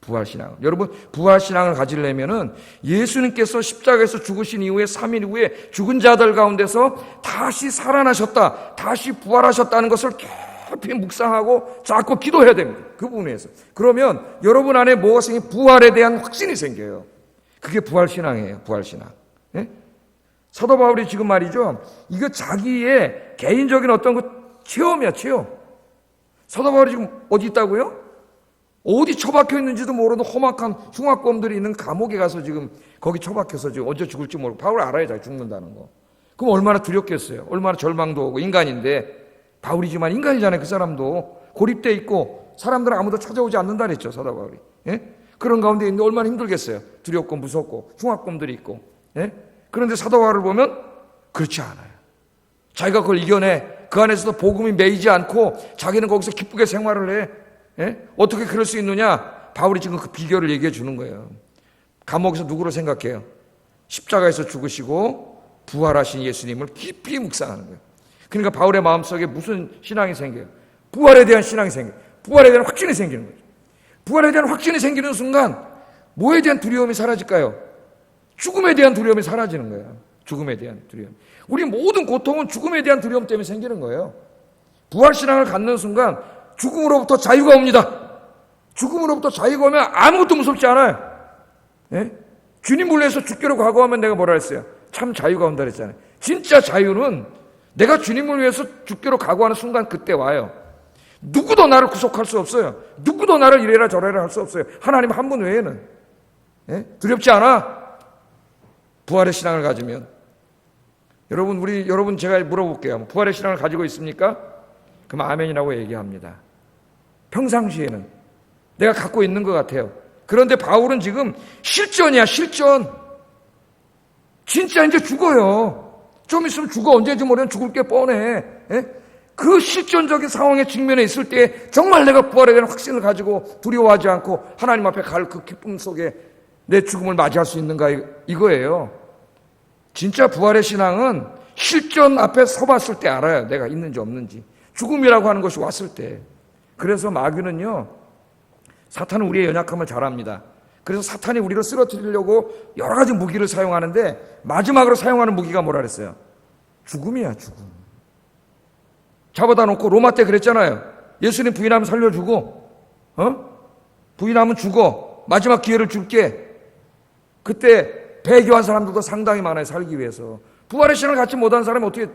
부활신앙. 여러분, 부활신앙을 가지려면은 예수님께서 십자가에서 죽으신 이후에 3일 후에 죽은 자들 가운데서 다시 살아나셨다, 다시 부활하셨다는 것을 깊이 묵상하고 자꾸 기도해야 됩니다. 그 부분에서. 그러면 여러분 안에 뭐가 생겨? 부활에 대한 확신이 생겨요. 그게 부활신앙이에요. 부활신앙. 예? 사도 바울이 지금 말이죠, 이거 자기의 개인적인 어떤 그 체험이야, 체험. 사도 바울이 지금 어디 있다고요? 어디 처박혀 있는지도 모르는 험악한 흉악범들이 있는 감옥에 가서 지금 거기 처박혀서 지금 언제 죽을지 모르고, 바울 알아야 잘 죽는다는 거. 그럼 얼마나 두렵겠어요. 얼마나 절망도 오고. 인간인데, 바울이지만 인간이잖아요. 그 사람도 고립돼 있고 사람들은 아무도 찾아오지 않는다 그랬죠, 사도 바울이. 예? 그런 가운데 있는데 얼마나 힘들겠어요. 두렵고 무섭고 흉악범들이 있고. 예? 그런데 사도 바울을 보면 그렇지 않아요. 자기가 그걸 이겨내. 그 안에서도 복음이 매이지 않고 자기는 거기서 기쁘게 생활을 해. 예? 어떻게 그럴 수 있느냐? 바울이 지금 그 비결을 얘기해 주는 거예요. 감옥에서 누구를 생각해요? 십자가에서 죽으시고 부활하신 예수님을 깊이 묵상하는 거예요. 그러니까 바울의 마음속에 무슨 신앙이 생겨요? 부활에 대한 신앙이 생겨요. 부활에 대한 확신이 생기는 거죠. 부활에 대한 확신이 생기는 순간 뭐에 대한 두려움이 사라질까요? 죽음에 대한 두려움이 사라지는 거예요. 죽음에 대한 두려움. 우리 모든 고통은 죽음에 대한 두려움 때문에 생기는 거예요. 부활신앙을 갖는 순간 죽음으로부터 자유가 옵니다. 죽음으로부터 자유가 오면 아무것도 무섭지 않아요. 예? 주님을 위해서 죽기로 각오하면 내가 뭐라 했어요? 참 자유가 온다 그랬잖아요. 진짜 자유는 내가 주님을 위해서 죽기로 각오하는 순간 그때 와요. 누구도 나를 구속할 수 없어요. 누구도 나를 이래라 저래라 할 수 없어요. 하나님 한 분 외에는. 예? 두렵지 않아? 부활의 신앙을 가지면. 여러분 제가 물어볼게요. 부활의 신앙을 가지고 있습니까? 그럼 아멘이라고 얘기합니다. 평상시에는 내가 갖고 있는 것 같아요. 그런데 바울은 지금 실전이야, 실전. 진짜 이제 죽어요. 좀 있으면 죽어. 언제인지 모르면 죽을 게 뻔해. 예? 그 실전적인 상황에 직면해 있을 때 정말 내가 부활에 대한 확신을 가지고 두려워하지 않고 하나님 앞에 갈 그 기쁨 속에 내 죽음을 맞이할 수 있는가, 이거예요. 진짜 부활의 신앙은 실전 앞에 서봤을 때 알아요. 내가 있는지 없는지. 죽음이라고 하는 것이 왔을 때. 그래서 마귀는요, 사탄은 우리의 연약함을 잘 압니다. 그래서 사탄이 우리를 쓰러뜨리려고 여러 가지 무기를 사용하는데 마지막으로 사용하는 무기가 뭐라 그랬어요? 죽음이야, 죽음. 잡아다 놓고 로마 때 그랬잖아요. 예수님 부인하면 살려주고, 부인하면 죽어. 마지막 기회를 줄게. 그때 배교한 사람들도 상당히 많아요, 살기 위해서. 부활의 신앙을 갖지 못한 사람이 어떻게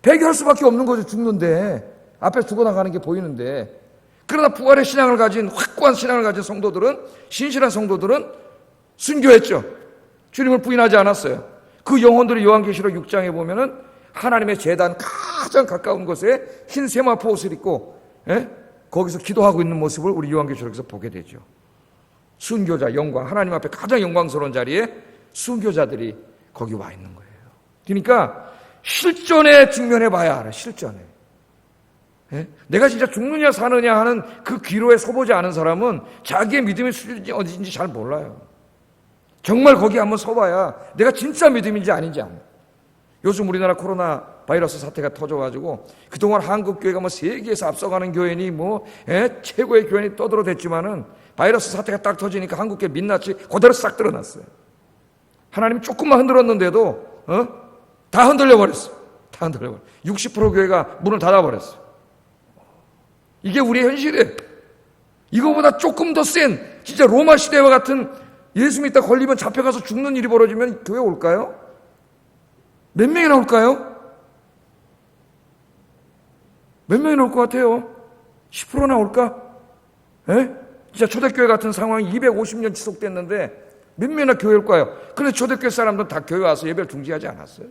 배교할 수밖에 없는 거죠, 죽는데. 앞에 죽어나가는 게 보이는데. 그러나 부활의 신앙을 가진, 확고한 신앙을 가진 성도들은, 신실한 성도들은 순교했죠. 주님을 부인하지 않았어요. 그 영혼들이 요한계시록 6장에 보면은 하나님의 제단 가장 가까운 곳에 흰 세마포 옷을 입고, 거기서 기도하고 있는 모습을 우리 요한계시록에서 보게 되죠. 순교자, 영광, 하나님 앞에 가장 영광스러운 자리에 순교자들이 거기 와 있는 거예요. 그러니까 실전에 직면해 봐야 알아요. 실전에. 내가 진짜 죽느냐 사느냐 하는 그 기로에 서보지 않은 사람은 자기의 믿음의 수준이 어디인지 잘 몰라요. 정말 거기 한번 서봐야 내가 진짜 믿음인지 아닌지 압니다. 요즘 우리나라 코로나 바이러스 사태가 터져가지고 그동안 한국교회가 뭐 세계에서 앞서가는 교회니 최고의 교회니 떠들어댔지만은 바이러스 사태가 딱 터지니까 한국교회 민낯이 그대로 싹 드러났어요. 하나님이 조금만 흔들었는데도 다 흔들려버렸어요. 다 흔들려버렸어요. 60% 교회가 문을 닫아버렸어요. 이게 우리의 현실이에요. 이거보다 조금 더 센 진짜 로마 시대와 같은 예수 믿다 걸리면 잡혀가서 죽는 일이 벌어지면 교회 올까요? 몇 명이나 올까요? 몇 명이나 올 것 같아요? 10%나 올까? 예? 진짜 초대교회 같은 상황이 250년 지속됐는데 몇 명이나 교회 올까요? 그런데 초대교회 사람들은 다 교회 와서 예배를 중지하지 않았어요.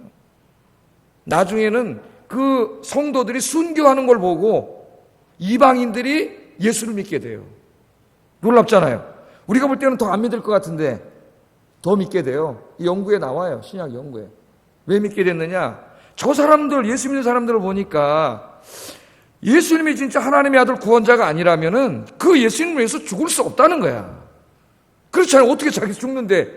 나중에는 그 성도들이 순교하는 걸 보고 이방인들이 예수를 믿게 돼요. 놀랍잖아요. 우리가 볼 때는 더 안 믿을 것 같은데 더 믿게 돼요. 이 연구에 나와요. 신약 연구에. 왜 믿게 됐느냐? 저 사람들, 예수 믿는 사람들을 보니까 예수님이 진짜 하나님의 아들 구원자가 아니라면은 그 예수님을 위해서 죽을 수 없다는 거야. 그렇잖아요. 어떻게 자기 죽는데.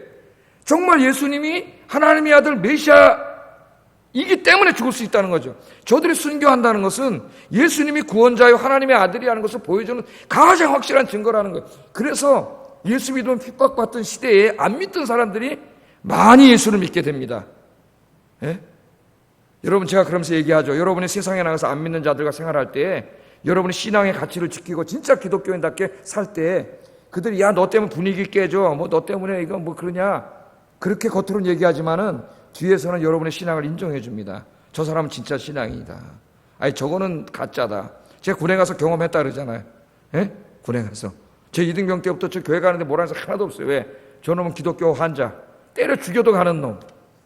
정말 예수님이 하나님의 아들 메시아이기 때문에 죽을 수 있다는 거죠. 저들이 순교한다는 것은 예수님이 구원자요 하나님의 아들이라는 것을 보여주는 가장 확실한 증거라는 거예요. 그래서 예수 믿으면 핍박받던 시대에 안 믿던 사람들이 많이 예수를 믿게 됩니다. 예? 여러분, 제가 그러면서 얘기하죠. 여러분이 세상에 나가서 안 믿는 자들과 생활할 때 여러분이 신앙의 가치를 지키고 진짜 기독교인답게 살 때 그들이 야, 너 때문에 분위기 깨져. 뭐 너 때문에 이거 뭐 그러냐. 그렇게 겉으로는 얘기하지만은 뒤에서는 여러분의 신앙을 인정해 줍니다. 저 사람은 진짜 신앙이다. 아니, 저거는 가짜다. 제가 군에 가서 경험했다 그러잖아요. 예? 군에 가서. 제 이등병 때부터 저 교회 가는데 뭐라는 사람 하나도 없어요. 왜? 저놈은 기독교 환자. 때려 죽여도 가는 놈.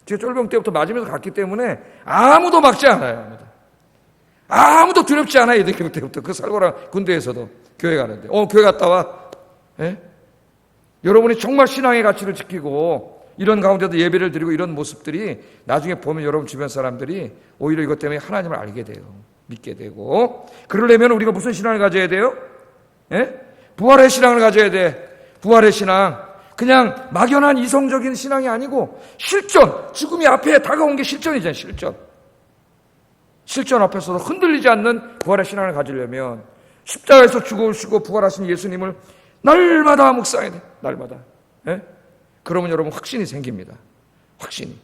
제가 쫄병 때부터 맞으면서 갔기 때문에 아무도 막지 않아요. 아무도 두렵지 않아요. 이등병 때부터. 그 살고랑 군대에서도 교회 가는데. 교회 갔다 와. 예? 여러분이 정말 신앙의 가치를 지키고 이런 가운데도 예배를 드리고 이런 모습들이 나중에 보면 여러분 주변 사람들이 오히려 이것 때문에 하나님을 알게 돼요. 믿게 되고. 그러려면 우리가 무슨 신앙을 가져야 돼요? 예? 부활의 신앙을 가져야 돼. 부활의 신앙. 그냥 막연한 이성적인 신앙이 아니고 실전. 죽음이 앞에 다가온 게 실전이잖아요. 실전. 실전 앞에서도 흔들리지 않는 부활의 신앙을 가지려면 십자가에서 죽으시고 부활하신 예수님을 날마다 묵상해야 돼. 날마다. 예? 그러면 여러분 확신이 생깁니다. 확신이.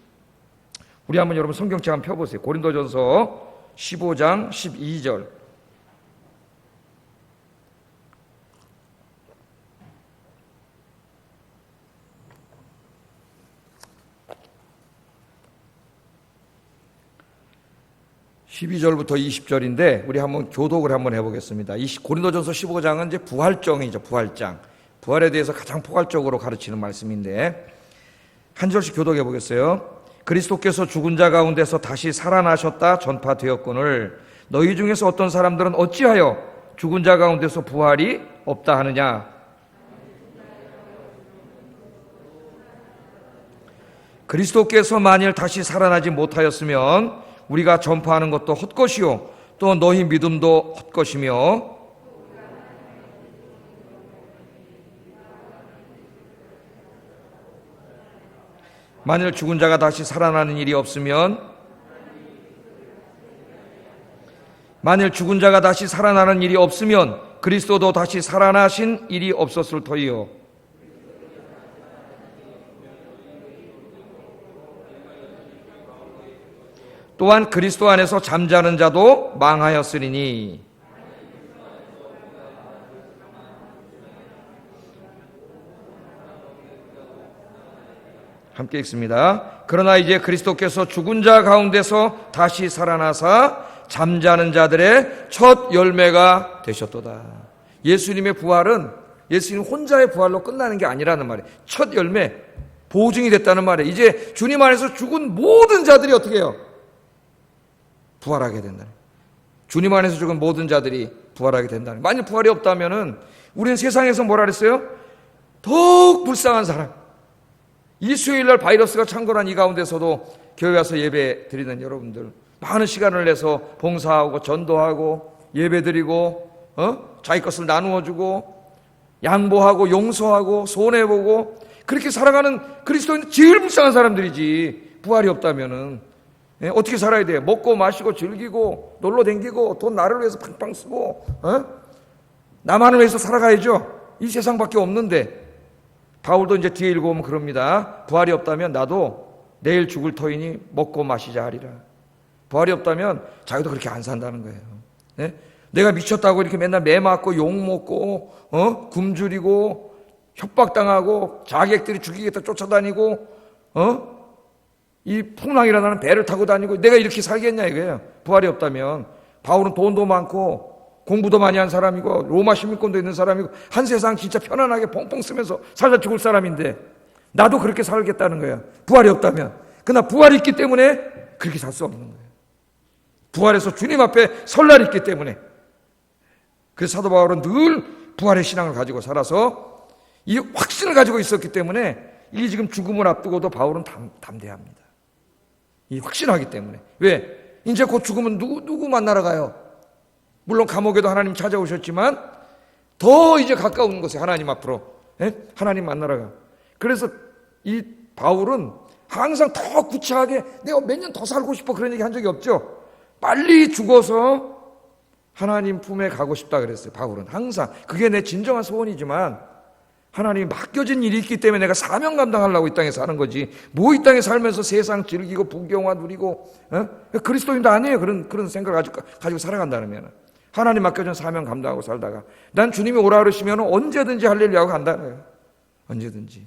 우리 한번 여러분 성경책 한번 펴보세요. 고린도전서 15장 12절. (12절부터) (20절인데) 우리 한번 교독을 한번 해보겠습니다. 고린도전서 15장은 이제 부활정이죠. 부활장. 부활에 대해서 가장 포괄적으로 가르치는 말씀인데 한 절씩 교독해 보겠어요. 그리스도께서 죽은 자 가운데서 다시 살아나셨다 전파되었거늘 너희 중에서 어떤 사람들은 어찌하여 죽은 자 가운데서 부활이 없다 하느냐. 그리스도께서 만일 다시 살아나지 못하였으면 우리가 전파하는 것도 헛것이요 또 너희 믿음도 헛것이며 만일 죽은 자가 다시 살아나는 일이 없으면 그리스도도 다시 살아나신 일이 없었을 터이요. 또한 그리스도 안에서 잠자는 자도 망하였으리니 함께 읽습니다. 그러나 이제 그리스도께서 죽은 자 가운데서 다시 살아나사 잠자는 자들의 첫 열매가 되셨도다. 예수님의 부활은 예수님 혼자의 부활로 끝나는 게 아니라는 말이에요. 첫 열매, 보증이 됐다는 말이에요. 이제 주님 안에서 죽은 모든 자들이 어떻게 해요? 부활하게 된다. 주님 안에서 죽은 모든 자들이 부활하게 된다. 만약 부활이 없다면은 우리는 세상에서 뭐라 그랬어요? 더욱 불쌍한 사람. 이 수요일날 바이러스가 창궐한 이 가운데서도 교회 와서 예배 드리는 여러분들 많은 시간을 내서 봉사하고 전도하고 예배 드리고 자기 것을 나누어주고 양보하고 용서하고 손해보고 그렇게 살아가는 그리스도인은 제일 불쌍한 사람들이지. 부활이 없다면은 어떻게 살아야 돼요? 먹고 마시고 즐기고 놀러 댕기고 돈 나를 위해서 팡팡 쓰고 나만을 위해서 살아가야죠. 이 세상밖에 없는데. 바울도 이제 뒤에 읽어보면 그럽니다. 부활이 없다면 나도 내일 죽을 터이니 먹고 마시자 하리라. 부활이 없다면 자기도 그렇게 안 산다는 거예요. 네? 내가 미쳤다고 이렇게 맨날 매 맞고 욕 먹고 굶주리고 협박당하고 자객들이 죽이겠다 쫓아다니고 이 풍랑이라는 배를 타고 다니고 내가 이렇게 살겠냐 이거예요. 부활이 없다면. 바울은 돈도 많고 공부도 많이 한 사람이고 로마 시민권도 있는 사람이고 한 세상 진짜 편안하게 펑펑 쓰면서 살다 죽을 사람인데 나도 그렇게 살겠다는 거야. 부활이 없다면. 그러나 부활이 있기 때문에 그렇게 살 수 없는 거예요. 부활해서 주님 앞에 설 날이 있기 때문에. 그래서 사도 바울은 늘 부활의 신앙을 가지고 살아서 이 확신을 가지고 있었기 때문에 이 지금 죽음을 앞두고도 바울은 담대합니다. 이 확신하기 때문에. 왜? 이제 곧 죽으면 누구 만나러 가요? 물론 감옥에도 하나님 찾아오셨지만 더 이제 가까운 곳에 하나님 앞으로 하나님 만나러 가. 그래서 이 바울은 항상 더 구차하게 내가 몇 년 더 살고 싶어 그런 얘기 한 적이 없죠. 빨리 죽어서 하나님 품에 가고 싶다 그랬어요. 바울은 항상 그게 내 진정한 소원이지만 하나님이 맡겨진 일이 있기 때문에 내가 사명 감당하려고 이 땅에 사는 거지. 뭐 이 땅에 살면서 세상 즐기고 부경화 누리고 그리스도인도 아니에요. 그런 생각을 가지고 살아간다면 하나님 맡겨진 사명 감당하고 살다가 난 주님이 오라 그러시면 언제든지 할렐루야 하고 간다는 거예요. 언제든지.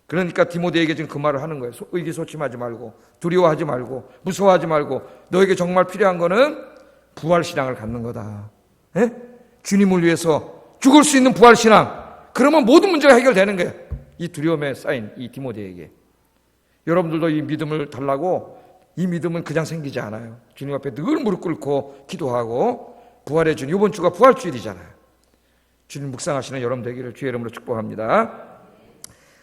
그러니까 디모데에게 지금 그 말을 하는 거예요. 의기소침하지 말고 두려워하지 말고 무서워하지 말고 너에게 정말 필요한 거는 부활신앙을 갖는 거다. 주님을 위해서 죽을 수 있는 부활신앙. 그러면 모든 문제가 해결되는 거예요. 이 두려움에 쌓인 이 디모데에게. 여러분들도 이 믿음을 달라고 이 믿음은 그냥 생기지 않아요. 주님 앞에 늘 무릎 꿇고 기도하고 부활의 주님. 이번 주가 부활주일이잖아요. 주님 묵상하시는 여러분 되기를 주의 이름으로 축복합니다.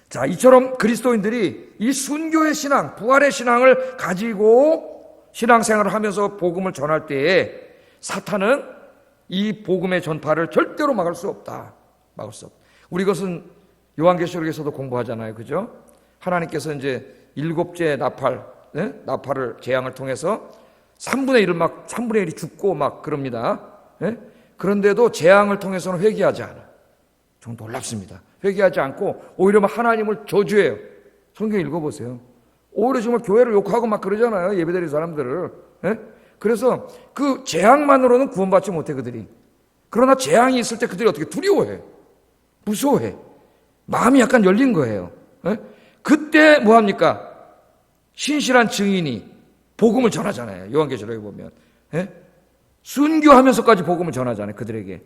자, 이처럼 그리스도인들이 이 순교의 신앙, 부활의 신앙을 가지고 신앙생활을 하면서 복음을 전할 때에 사탄은 이 복음의 전파를 절대로 막을 수 없다. 막을 수 없다. 우리 이것은 요한계시록에서도 공부하잖아요. 그죠? 하나님께서 이제 7째 나팔을 재앙을 통해서 3분의 1이 죽고 막 그럽니다. 그런데도 재앙을 통해서는 회개하지 않아요. 좀 놀랍습니다. 회개하지 않고 오히려 막 하나님을 저주해요. 성경 읽어보세요. 오히려 정말 교회를 욕하고 막 그러잖아요. 예배드리는 사람들을. 그래서 그 재앙만으로는 구원받지 못해 그들이. 그러나 재앙이 있을 때 그들이 어떻게 두려워해. 무서워해. 마음이 약간 열린 거예요. 그때 뭐합니까? 신실한 증인이 복음을 전하잖아요. 요한계시록에 보면. 순교하면서까지 복음을 전하잖아요. 그들에게.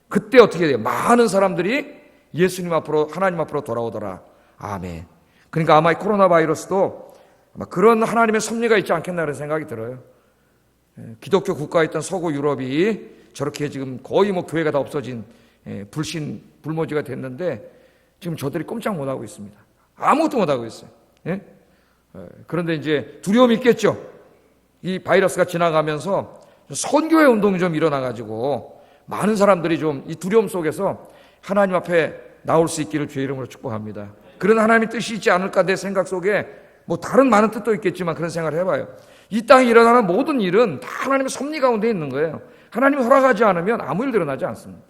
그때 어떻게 돼요? 많은 사람들이 예수님 앞으로 하나님 앞으로 돌아오더라. 아멘. 그러니까 아마 이 코로나 바이러스도 아마 그런 하나님의 섭리가 있지 않겠나 그런 생각이 들어요. 기독교 국가에 있던 서구 유럽이 저렇게 지금 거의 뭐 교회가 다 없어진 불모지가 됐는데 지금 저들이 꼼짝 못하고 있습니다. 아무것도 못하고 있어요. 그런데 이제 두려움이 있겠죠. 이 바이러스가 지나가면서 선교의 운동이 좀 일어나가지고 많은 사람들이 좀 이 두려움 속에서 하나님 앞에 나올 수 있기를 주의 이름으로 축복합니다. 그런 하나님의 뜻이 있지 않을까 내 생각 속에 뭐 다른 많은 뜻도 있겠지만 그런 생각을 해봐요. 이 땅에 일어나는 모든 일은 다 하나님의 섭리 가운데 있는 거예요. 하나님이 허락하지 않으면 아무 일도 일어나지 않습니다.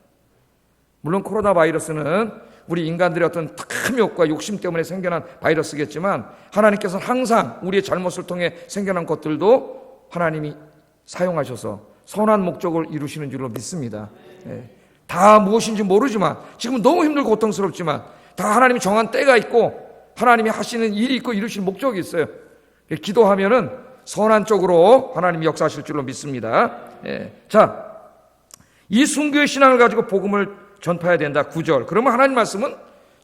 물론 코로나 바이러스는 우리 인간들의 어떤 탐욕과 욕심 때문에 생겨난 바이러스겠지만 하나님께서는 항상 우리의 잘못을 통해 생겨난 것들도 하나님이 사용하셔서 선한 목적을 이루시는 줄로 믿습니다. 다 무엇인지 모르지만 지금은 너무 힘들고 고통스럽지만 다 하나님이 정한 때가 있고 하나님이 하시는 일이 있고 이루시는 목적이 있어요. 기도하면은 선한 쪽으로 하나님이 역사하실 줄로 믿습니다. 자, 이 순교의 신앙을 가지고 복음을 전파해야 된다. 9절. 그러면 하나님 말씀은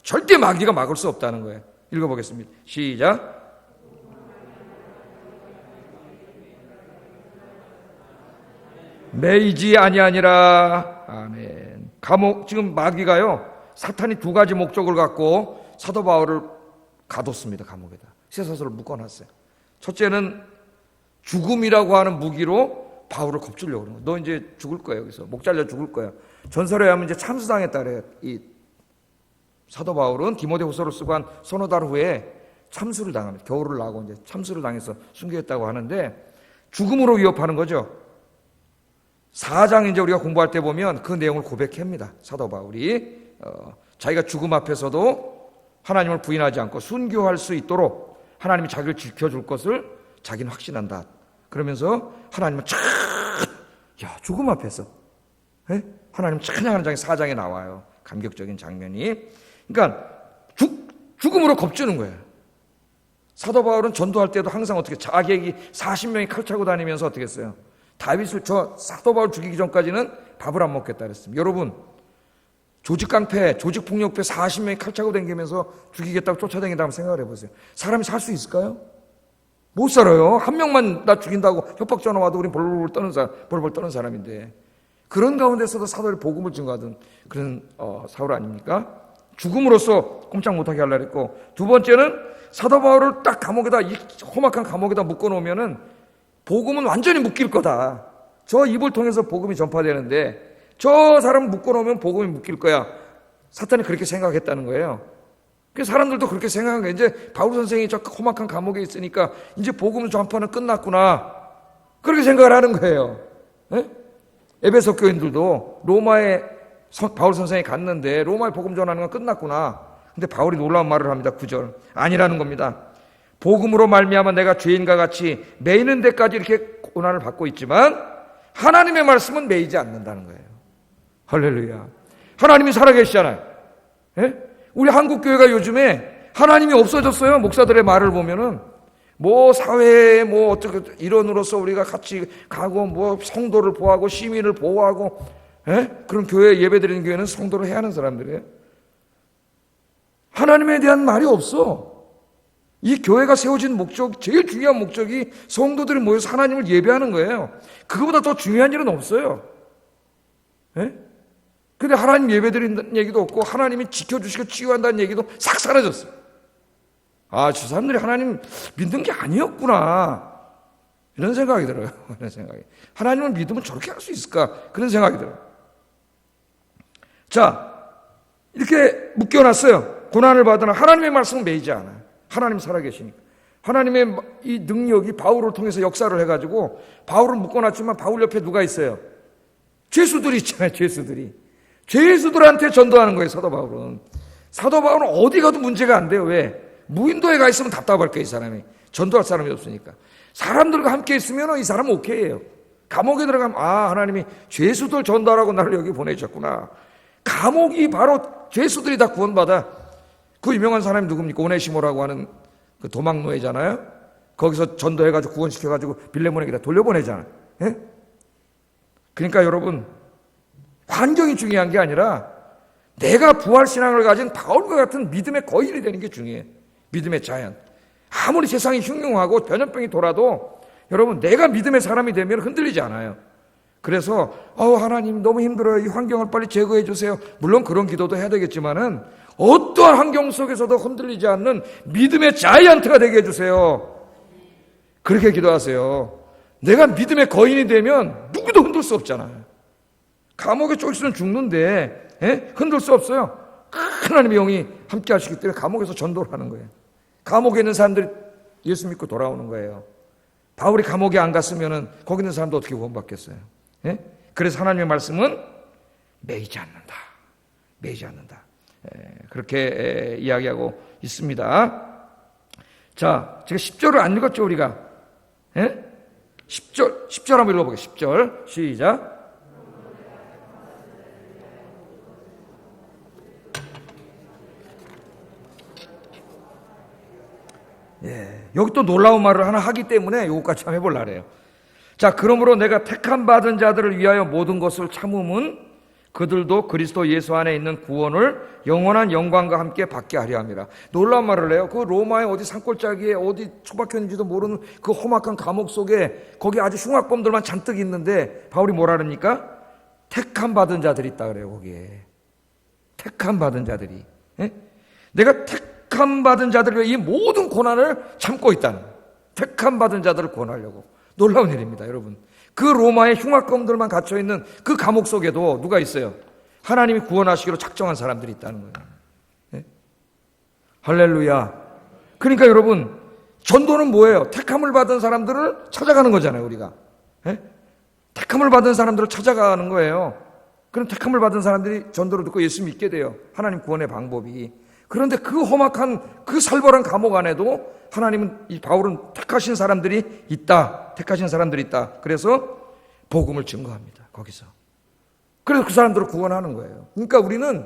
절대 마귀가 막을 수 없다는 거예요. 읽어보겠습니다. 시작. 매이지 아니하니라. 아멘. 지금 마귀가요, 사탄이 두 가지 목적을 갖고 사도 바울을 가뒀습니다. 감옥에다 쇠사슬을 묶어놨어요. 첫째는 죽음이라고 하는 무기로 바울을 겁주려고 그러는 거예요. 너 이제 죽을 거야. 여기서 목 잘려 죽을 거야. 전설에 하면 이제 참수당했다 그래요. 이 사도 바울은 디모데후서를 쓰고 한 서너 달 후에 참수를 당합니다. 겨울을 나고 이제 참수를 당해서 순교했다고 하는데 죽음으로 위협하는 거죠. 4장 이제 우리가 공부할 때 보면 그 내용을 고백합니다. 사도 바울이 자기가 죽음 앞에서도 하나님을 부인하지 않고 순교할 수 있도록 하나님이 자기를 지켜줄 것을 자기는 확신한다. 그러면서 하나님은 야, 죽음 앞에서 예? 하나님 찬양하는 장이 4장에 나와요. 감격적인 장면이. 그러니까 죽음으로 겁주는 거예요. 사도 바울은 전도할 때도 항상 어떻게 자객이 40명이 칼 차고 다니면서 어떻게 했어요? 다윗을 사도 바울 죽이기 전까지는 밥을 안 먹겠다 그랬습니다. 여러분, 조직 깡패, 조직 폭력배 40명이 칼 차고 다니면서 죽이겠다고 쫓아다닌다 한번 생각을 해보세요. 사람이 살 수 있을까요? 못 살아요. 한 명만 나 죽인다고 협박 전화 와도 우린 벌벌 떠는 사람인데, 그런 가운데서도 사도의 복음을 증거하던 그런 사울 아닙니까? 죽음으로써 꼼짝 못하게 하려고 했고, 두 번째는 사도 바울을 딱 감옥에다, 이 험악한 감옥에다 묶어놓으면은 복음은 완전히 묶일 거다. 저 입을 통해서 복음이 전파되는데 저 사람 묶어놓으면 복음이 묶일 거야. 사탄이 그렇게 생각했다는 거예요. 그래서 사람들도 그렇게 생각한 거예요. 이제 바울 선생이 저 험악한 감옥에 있으니까 이제 복음 전파는 끝났구나, 그렇게 생각을 하는 거예요. 네? 에베소 교인들도 로마에 바울 선생이 갔는데 로마에 복음 전하는 건 끝났구나. 근데 바울이 놀라운 말을 합니다. 9절. 아니라는 겁니다. 복음으로 말미암아 내가 죄인과 같이 매이는 데까지 이렇게 고난을 받고 있지만 하나님의 말씀은 매이지 않는다는 거예요. 할렐루야. 하나님이 살아계시잖아요. 예? 우리 한국교회가 요즘에 하나님이 없어졌어요. 목사들의 말을 보면은 뭐 사회에 뭐 어떻게 일원으로서 우리가 같이 가고 뭐 성도를 보호하고 시민을 보호하고, 예? 그런 교회 예배드리는 교회는 성도를 해야 하는 사람들이에요. 하나님에 대한 말이 없어. 이 교회가 세워진 목적, 제일 중요한 목적이 성도들이 모여서 하나님을 예배하는 거예요. 그거보다 더 중요한 일은 없어요. 예? 근데 하나님 예배드린다는 얘기도 없고 하나님이 지켜주시고 치유한다는 얘기도 싹 사라졌어요. 아, 저 사람들이 하나님 믿는 게 아니었구나, 이런 생각이 들어요. 이런 생각이. 하나님을 믿으면 저렇게 할 수 있을까, 그런 생각이 들어요. 자, 이렇게 묶여놨어요. 고난을 받으나 하나님의 말씀은 매이지 않아요. 하나님 살아계시니까. 하나님의 이 능력이 바울을 통해서 역사를 해가지고 바울을 묶어놨지만 바울 옆에 누가 있어요? 죄수들이 있잖아요. 죄수들한테 전도하는 거예요. 사도 바울은 어디 가도 문제가 안 돼요. 왜? 무인도에 가 있으면 답답할 거예요. 이 사람이 전도할 사람이 없으니까. 사람들과 함께 있으면 이 사람은 오케이예요. 감옥에 들어가면 하나님이 죄수들 전도하라고 나를 여기 보내셨구나. 감옥이 바로 죄수들이 다 구원받아. 그 유명한 사람이 누굽니까? 오네시모라고 하는 그 도망노예잖아요. 거기서 전도해가지고 구원시켜가지고 빌레몬에게다 돌려보내잖아요. 예? 그러니까 여러분, 환경이 중요한 게 아니라 내가 부활신앙을 가진 바울과 같은 믿음의 거인이 되는 게 중요해요. 믿음의 자연. 아무리 세상이 흉흉하고 변연병이 돌아도 여러분, 내가 믿음의 사람이 되면 흔들리지 않아요. 그래서 하나님 너무 힘들어요. 이 환경을 빨리 제거해 주세요. 물론 그런 기도도 해야 되겠지만은 어떠한 환경 속에서도 흔들리지 않는 믿음의 자이언트가 되게 해주세요. 그렇게 기도하세요. 내가 믿음의 거인이 되면 누구도 흔들 수 없잖아요. 감옥에 쫓기면 죽는데 흔들 수 없어요. 하나님의 영이 함께 하시기 때문에 감옥에서 전도를 하는 거예요. 감옥에 있는 사람들이 예수 믿고 돌아오는 거예요. 바울이 감옥에 안 갔으면 거기 있는 사람도 어떻게 구원받겠어요? 그래서 하나님의 말씀은 매이지 않는다. 그렇게 이야기하고 있습니다. 자, 제가 10절을 안 읽었죠, 우리가? 10절 한번 읽어보겠습니다. 10절 시작. 여기 또 놀라운 말을 하나 하기 때문에 이것까지 한번 해보려고 해요. 자, 그러므로 내가 택함 받은 자들을 위하여 모든 것을 참음은 그들도 그리스도 예수 안에 있는 구원을 영원한 영광과 함께 받게 하려 함이라. 놀라운 말을 해요. 그 로마의 어디 산골짜기에 어디 처박혔는지도 모르는 그 험악한 감옥 속에 거기 아주 흉악범들만 잔뜩 있는데 바울이 뭐라 그러니까? 택함 받은 자들이 있다 그래요. 거기에 택함 받은 자들이. 내가 택함 받은 자들을 위해 이 모든 고난을 참고 있다는, 택함 받은 자들을 구원하려고. 놀라운 일입니다, 여러분. 그 로마의 흉악범들만 갇혀있는 그 감옥 속에도 누가 있어요? 하나님이 구원하시기로 작정한 사람들이 있다는 거예요. 네? 할렐루야. 그러니까 여러분, 전도는 뭐예요? 택함을 받은 사람들을 찾아가는 거잖아요, 우리가. 네? 택함을 받은 사람들을 찾아가는 거예요. 그럼 택함을 받은 사람들이 전도를 듣고 예수 믿게 돼요. 하나님 구원의 방법이. 그런데 그 험악한 그 살벌한 감옥 안에도 하나님은, 이 바울은 택하신 사람들이 있다. 그래서 복음을 증거합니다. 거기서 그래서 그 사람들을 구원하는 거예요. 그러니까 우리는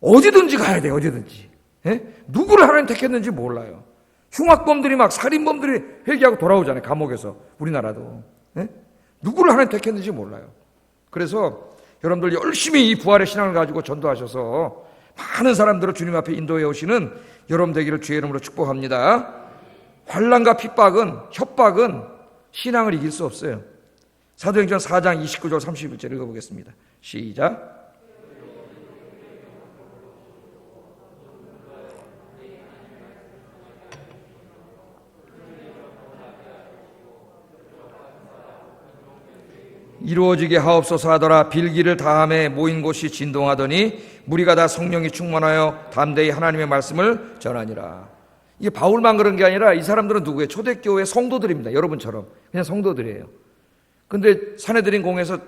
어디든지 가야 돼요. 어디든지. 예? 누구를 하나님 택했는지 몰라요. 흉악범들이 막 살인범들이 회개하고 돌아오잖아요. 감옥에서. 우리나라도. 예? 누구를 하나님 택했는지 몰라요. 그래서 여러분들 열심히 이 부활의 신앙을 가지고 전도하셔서 많은 사람들을 주님 앞에 인도해 오시는 여러분 되기를 주의 이름으로 축복합니다. 환난과 핍박은, 협박은 신앙을 이길 수 없어요. 사도행전 4장 29절 31절 읽어보겠습니다. 시작. 이루어지게 하옵소서 하더라. 빌기를 다함에 모인 곳이 진동하더니 무리가 다 성령이 충만하여 담대히 하나님의 말씀을 전하니라. 이게 바울만 그런 게 아니라 이 사람들은 누구예요? 초대교회 성도들입니다. 여러분처럼 그냥 성도들이에요. 근데 산헤드린 공에서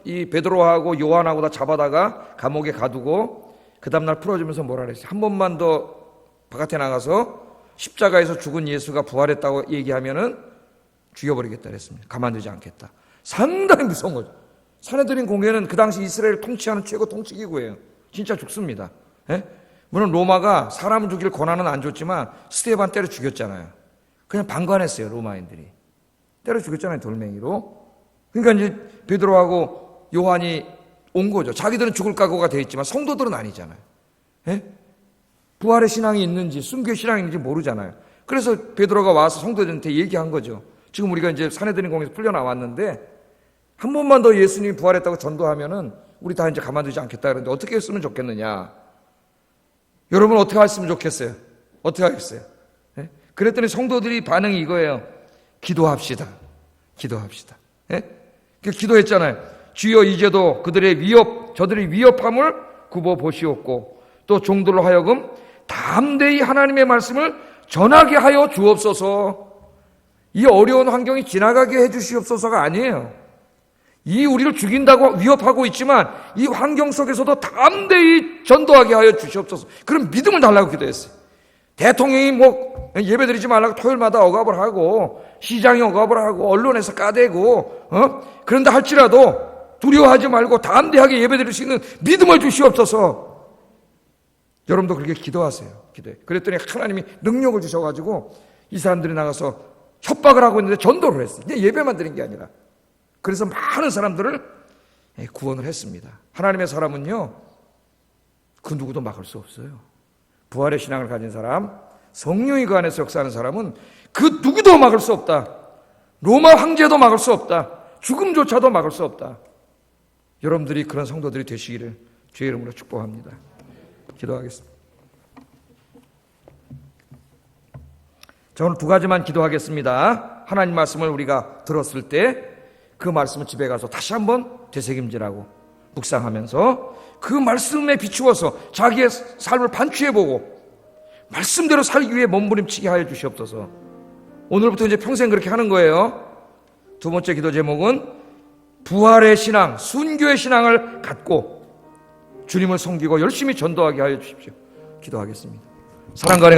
이 베드로하고 요한하고 다 잡아다가 감옥에 가두고 그 다음날 풀어주면서 뭐라 그랬어요? 한 번만 더 바깥에 나가서 십자가에서 죽은 예수가 부활했다고 얘기하면은 죽여버리겠다 그랬습니다. 가만두지 않겠다. 상당히 무서운 거죠. 산헤드린 공회는 그 당시 이스라엘을 통치하는 최고 통치기구예요. 진짜 죽습니다. 예? 물론 로마가 사람을 죽일 권한은 안 줬지만 스테반 때려 죽였잖아요. 그냥 방관했어요. 로마인들이 때려 죽였잖아요. 돌멩이로. 그러니까 이제 베드로하고 요한이 온 거죠. 자기들은 죽을 각오가 돼 있지만 성도들은 아니잖아요. 예? 부활의 신앙이 있는지 순교의 신앙이 있는지 모르잖아요. 그래서 베드로가 와서 성도들한테 얘기한 거죠. 지금 우리가 이제 산헤드린 공에서 풀려나왔는데 한 번만 더 예수님이 부활했다고 전도하면은 우리 다 이제 가만두지 않겠다 그러는데 어떻게 했으면 좋겠느냐? 여러분 어떻게 했으면 좋겠어요? 어떻게 하겠어요? 예? 그랬더니 성도들이 반응이 이거예요. 기도합시다. 기도합시다. 예? 기도했잖아요. 주여 이제도 저들의 위협함을 굽어 보시옵고 또 종들로 하여금 담대히 하나님의 말씀을 전하게 하여 주옵소서. 이 어려운 환경이 지나가게 해 주시옵소서가 아니에요. 이 우리를 죽인다고 위협하고 있지만 이 환경 속에서도 담대히 전도하게 하여 주시옵소서. 그런 믿음을 달라고 기도했어요. 대통령이 뭐 예배드리지 말라고 토요일마다 억압을 하고 시장이 억압을 하고 언론에서 까대고 그런다 할지라도 두려워하지 말고 담대하게 예배드릴 수 있는 믿음을 주시옵소서. 여러분도 그렇게 기도하세요. 기도해. 그랬더니 하나님이 능력을 주셔가지고 이 사람들이 나가서 협박을 하고 있는데 전도를 했어요. 예배만 드린 게 아니라. 그래서 많은 사람들을 구원을 했습니다. 하나님의 사람은요, 그 누구도 막을 수 없어요. 부활의 신앙을 가진 사람, 성령이 그 안에서 역사하는 사람은 그 누구도 막을 수 없다. 로마 황제도 막을 수 없다. 죽음조차도 막을 수 없다. 여러분들이 그런 성도들이 되시기를 주의 이름으로 축복합니다. 기도하겠습니다. 자, 오늘 두 가지만 기도하겠습니다. 하나님 말씀을 우리가 들었을 때 그 말씀을 집에 가서 다시 한번 되새김질하고 묵상하면서 그 말씀에 비추어서 자기의 삶을 반추해보고 말씀대로 살기 위해 몸부림치게 하여 주시옵소서. 오늘부터 이제 평생 그렇게 하는 거예요. 두 번째 기도 제목은 부활의 신앙, 순교의 신앙을 갖고 주님을 섬기고 열심히 전도하게 하여 주십시오. 기도하겠습니다. 사랑과